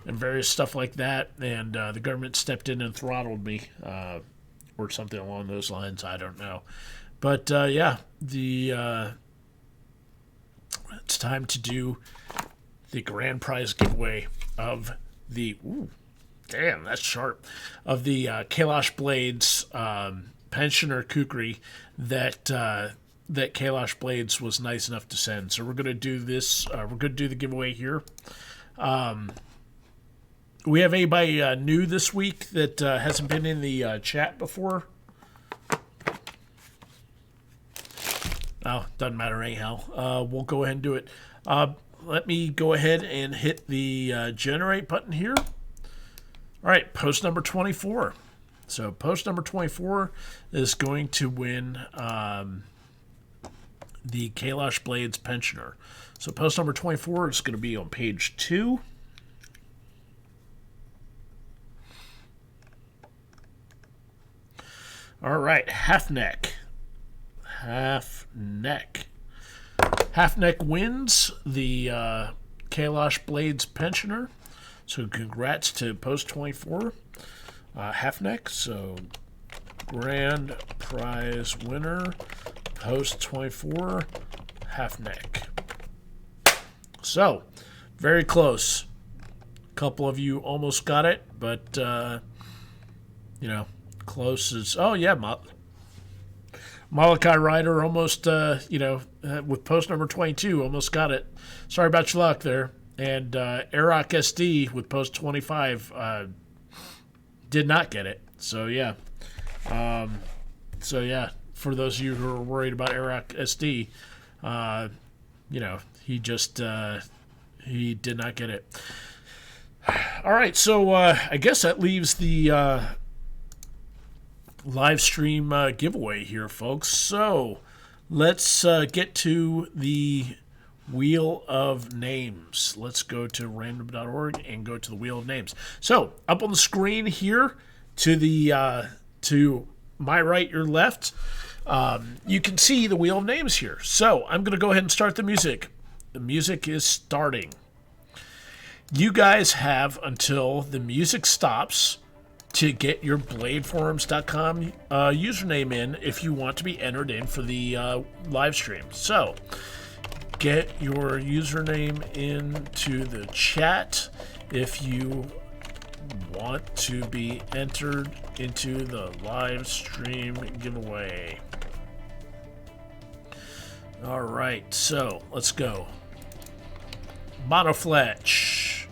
various stuff like that. And the government stepped in and throttled me. Or something along those lines. I don't know. But, it's time to do the grand prize giveaway of the, damn, that's sharp, of the Kailash Blades pensioner Khukuri that Kailash Blades was nice enough to send. So we're going to do this, we're going to do the giveaway here. We have anybody new this week that hasn't been in the chat before? Oh, doesn't matter anyhow. We'll go ahead and do it. Let me go ahead and hit the generate button here. All right, post number 24. So post number 24 is going to win the Kailash Blades pensioner. So post number 24 is going to be on page 2. All right, Halfneck. Halfneck wins the Kailash Blades pensioner. So congrats to post 24, Halfneck. So grand prize winner, post 24, Halfneck. So very close. A couple of you almost got it, but close is, oh yeah, Malachi Ryder almost, with post number 22, almost got it. Sorry about your luck there. And Arak SD with post 25 did not get it. So yeah. For those of you who are worried about Arak SD, he just, he did not get it. All right, so I guess that leaves the live stream giveaway here, folks. So let's get to the Wheel of Names. Let's go to random.org and go to the Wheel of Names. So up on the screen here to the to my right, your left, you can see the Wheel of Names here. So I'm going to go ahead and start the music. The music is starting. You guys have until the music stops to get your BladeForumscom username in if you want to be entered in for the live stream. So, get your username into the chat if you want to be entered into the live stream giveaway. All right, so let's go. Monofletch,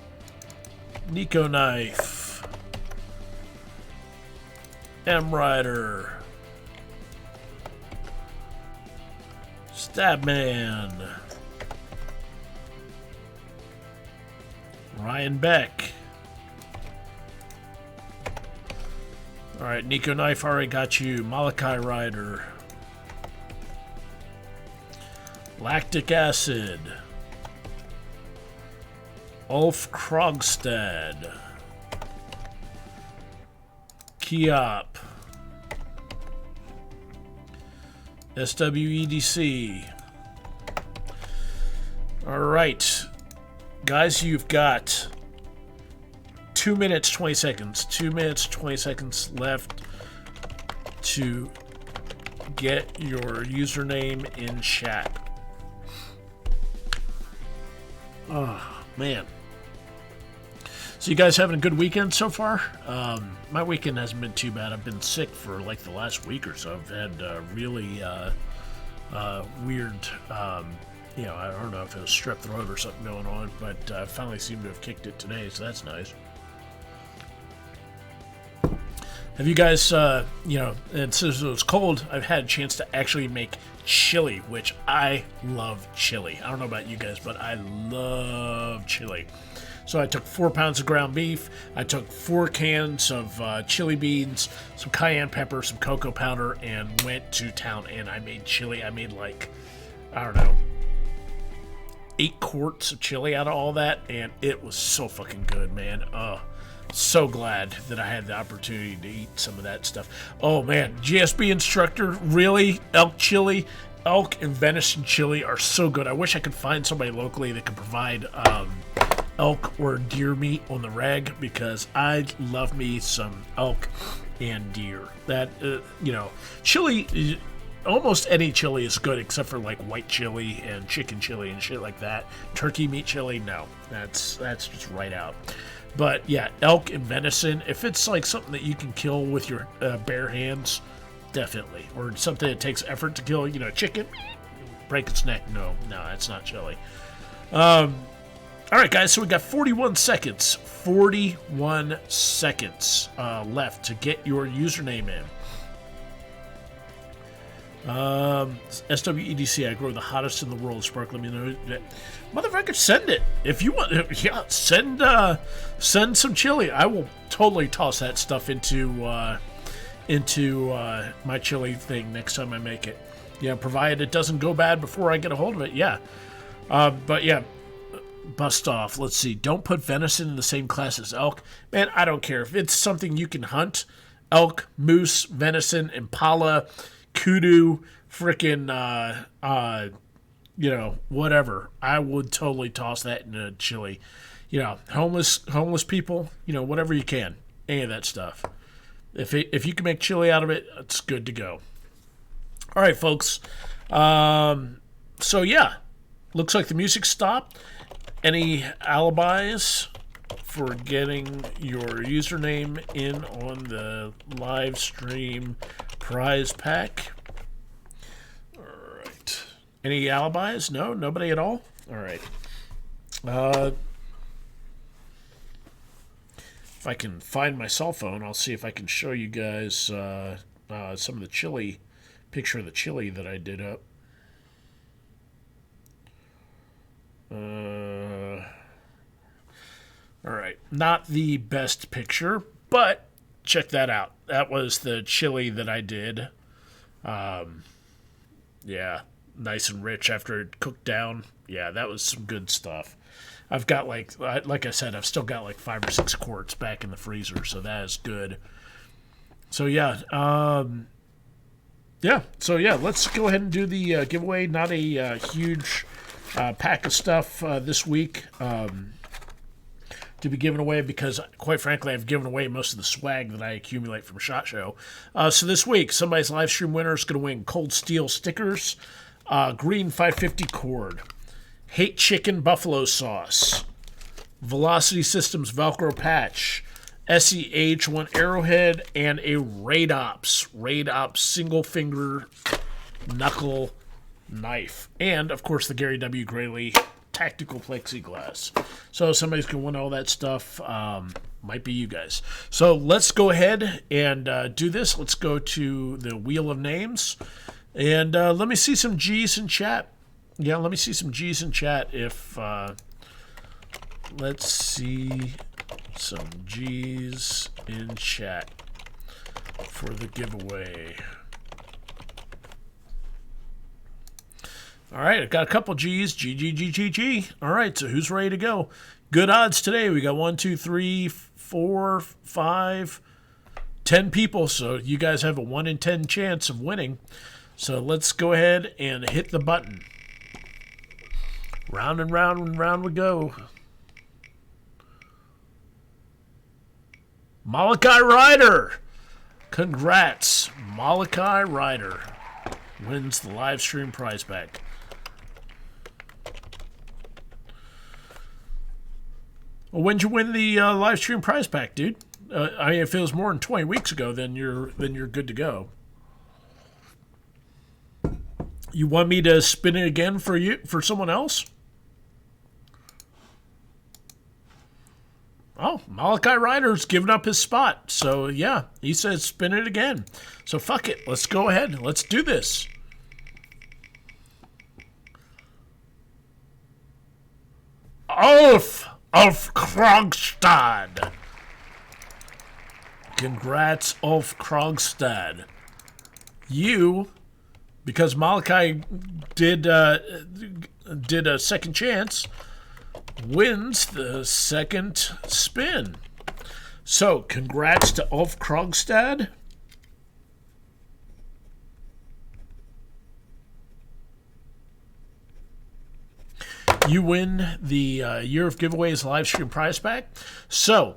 Nico Knife, M Rider, Stabman, Ryan Beck. All right, Nico Knife already got you. Malachi Rider, Lactic Acid, Ulf Krogstad, Kiop, SWEDC. All right, guys, you've got 2 minutes, 20 seconds. 2 minutes, 20 seconds left to get your username in chat. Oh, man. So you guys having a good weekend so far? My weekend hasn't been too bad. I've been sick for like the last week or so. I've had really weird, I don't know if it was strep throat or something going on, but I finally seem to have kicked it today, so that's nice. Have you guys, and since it was cold, I've had a chance to actually make chili, which I love chili. I don't know about you guys, but I love chili. So I took 4 pounds of ground beef, I took 4 cans of chili beans, some cayenne pepper, some cocoa powder, and went to town, and I made chili. I made 8 quarts of chili out of all that, and it was so fucking good, man. So glad that I had the opportunity to eat some of that stuff. Oh man, GSB instructor, really? Elk chili, elk and venison chili are so good. I wish I could find somebody locally that could provide elk or deer meat on the reg, because I love me some elk and deer. That chili, almost any chili is good except for like white chili and chicken chili and shit like that. Turkey meat chili, no, that's just right out. But yeah, elk and venison, if it's like something that you can kill with your bare hands, definitely. Or something that takes effort to kill, chicken, break its neck. No, that's not chili. All right, guys, so we got 41 seconds. 41 seconds left to get your username in. SWEDC, I grow the hottest in the world. Spark, let me know. Motherfucker, send it. If you want, yeah, send some chili. I will totally toss that stuff into my chili thing next time I make it. Yeah, provided it doesn't go bad before I get a hold of it, yeah. But yeah, bust off. Let's see. Don't put venison in the same class as elk. Man, I don't care. If it's something you can hunt, elk, moose, venison, impala, kudu, frickin' whatever, I would totally toss that in a chili. Homeless people, whatever you can, any of that stuff. If you can make chili out of it, it's good to go. All right, folks. So yeah, looks like the music stopped. Any alibis for getting your username in on the live stream prize pack? All right. Any alibis? No? Nobody at all? All right. If I can find my cell phone, I'll see if I can show you guys some of the chili, picture of the chili that I did up. All right. Not the best picture, but check that out. That was the chili that I did. Yeah, nice and rich after it cooked down. Yeah, that was some good stuff. I've got like I said, I've still got like 5 or 6 quarts back in the freezer, so that is good. So yeah, let's go ahead and do the giveaway. Not a huge pack of stuff this week. to be given away because, quite frankly, I've given away most of the swag that I accumulate from SHOT Show. So this week, somebody's live stream winner is going to win Cold Steel stickers, green 550 cord, Hate Chicken buffalo sauce, Velocity Systems Velcro patch, SEH1 arrowhead, and a Raid Ops single finger knuckle knife, and of course the Gary W. Grayley tactical plexiglass. So somebody's gonna win all that stuff. Might be you guys. So let's go ahead and do this. Let's go to the wheel of names, and let me see some G's in chat. Yeah, let me see some G's in chat. If let's see some G's in chat for the giveaway. All right, I've got a couple G's. G. All right, so who's ready to go? Good odds today. We got 1, 2, 3, 4, 5, 10 people. So you guys have a 1 in 10 chance of winning. So let's go ahead and hit the button. Round and round and round we go. Malachi Ryder. Congrats. Malachi Ryder wins the live stream prize pack. Well, when'd you win the live stream prize pack, dude? I mean, if it was more than 20 weeks ago, then you're good to go. You want me to spin it again for someone else? Oh, Malachi Ryder's giving up his spot. So, yeah, he says spin it again. So, fuck it. Let's go ahead. Let's do this. Ulf of Krogstad. Congrats, Ulf Krogstad. You, because Malachi did a second chance, wins the second spin. So, congrats to Ulf Krogstad. You win the Year of Giveaways live stream prize pack. So,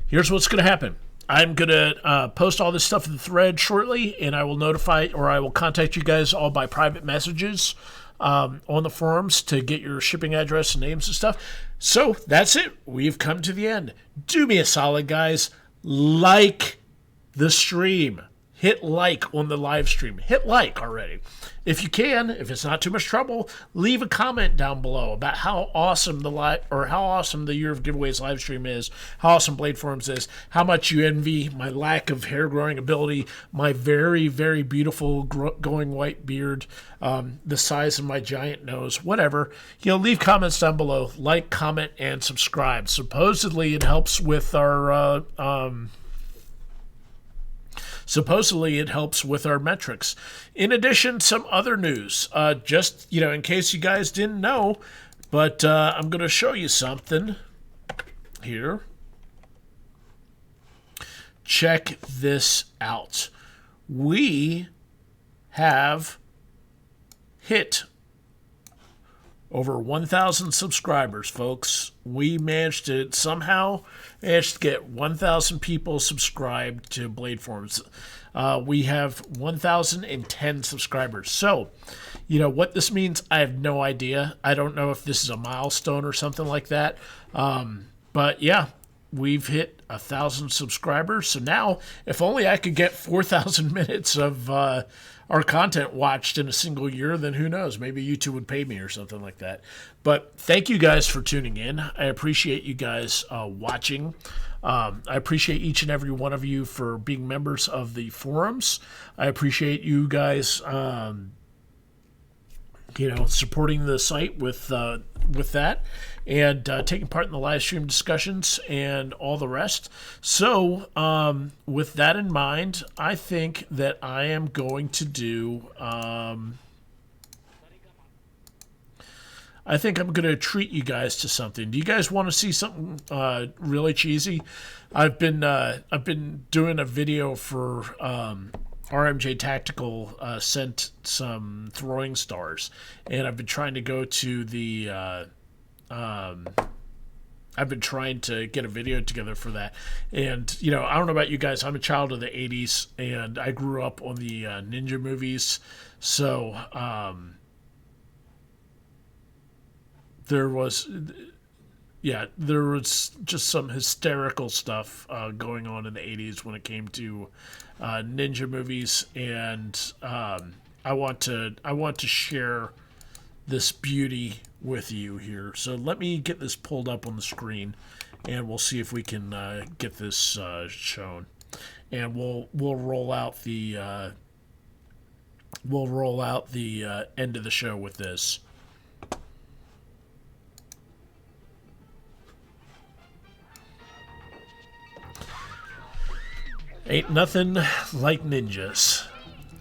here's what's going to happen. I'm going to post all this stuff in the thread shortly, and I will notify, or I will contact you guys all by private messages on the forums to get your shipping address and names and stuff. So, that's it. We've come to the end. Do me a solid, guys. Like the stream. Hit like on the live stream. Hit like already. If you can, if it's not too much trouble, leave a comment down below about how awesome how awesome the Year of Giveaways live stream is, how awesome Blade Forums is, how much you envy my lack of hair growing ability, my very, very beautiful going white beard, the size of my giant nose, whatever. Leave comments down below. Like, comment, and subscribe. Supposedly it helps with our metrics. In addition, some other news. Just, in case you guys didn't know, but I'm going to show you something here. Check this out. We have hit over 1,000 subscribers, folks. We managed to get 1,000 people subscribed to Blade Forums. We have 1,010 subscribers. So, what this means, I have no idea. I don't know if this is a milestone or something like that. But yeah, we've hit 1,000 subscribers. So now, if only I could get 4,000 minutes of our content watched in a single year, then who knows? Maybe YouTube would pay me or something like that. But thank you guys for tuning in. I appreciate you guys watching. I appreciate each and every one of you for being members of the forums. I appreciate you guys, supporting the site with that and taking part in the live stream discussions and all the rest. So, with that in mind, I think that I am going to do. I think I'm going to treat you guys to something. Do you guys want to see something really cheesy? I've been doing a video for RMJ Tactical sent some throwing stars, and I've been trying to go to the I've been trying to get a video together for that. And, you know, I don't know about you guys. I'm a child of the 80s, and I grew up on the ninja movies. So there was just some hysterical stuff going on in the 80s when it came to ninja movies. And I want to share this beauty with you here. So let me get this pulled up on the screen, and we'll see if we can get this shown. And we'll roll out the end of the show with this. Ain't nothing like ninjas.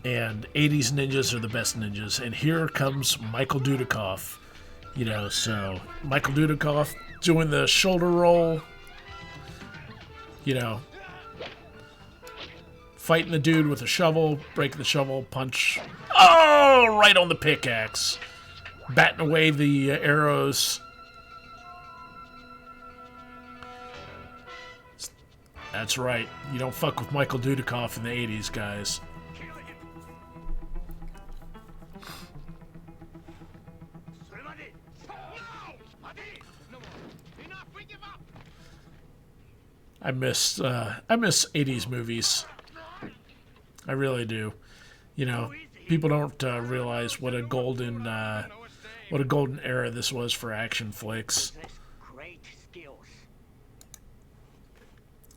And 80s ninjas are the best ninjas. And here comes Michael Dudikoff. You know, so Michael Dudikoff doing the shoulder roll. You know, fighting the dude with a shovel, breaking the shovel, punch. Oh, right on the pickaxe. Batting away the arrows. That's right. You don't fuck with Michael Dudikoff in the 80s, guys. I miss 80s movies. I really do. You know, people don't realize what a golden era this was for action flicks.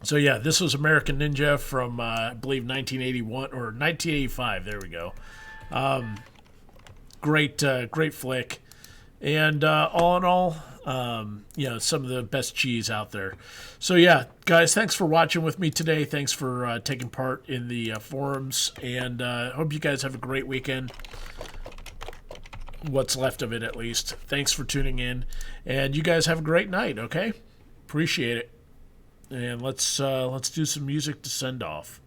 So yeah, this was American Ninja from I believe 1981 or 1985. There we go. Great flick, and all in all, you know, some of the best cheese out there. So yeah, guys, thanks for watching with me today. Thanks for taking part in the forums, and hope you guys have a great weekend. What's left of it, at least. Thanks for tuning in, and you guys have a great night. Okay, appreciate it. And let's do some music to send off.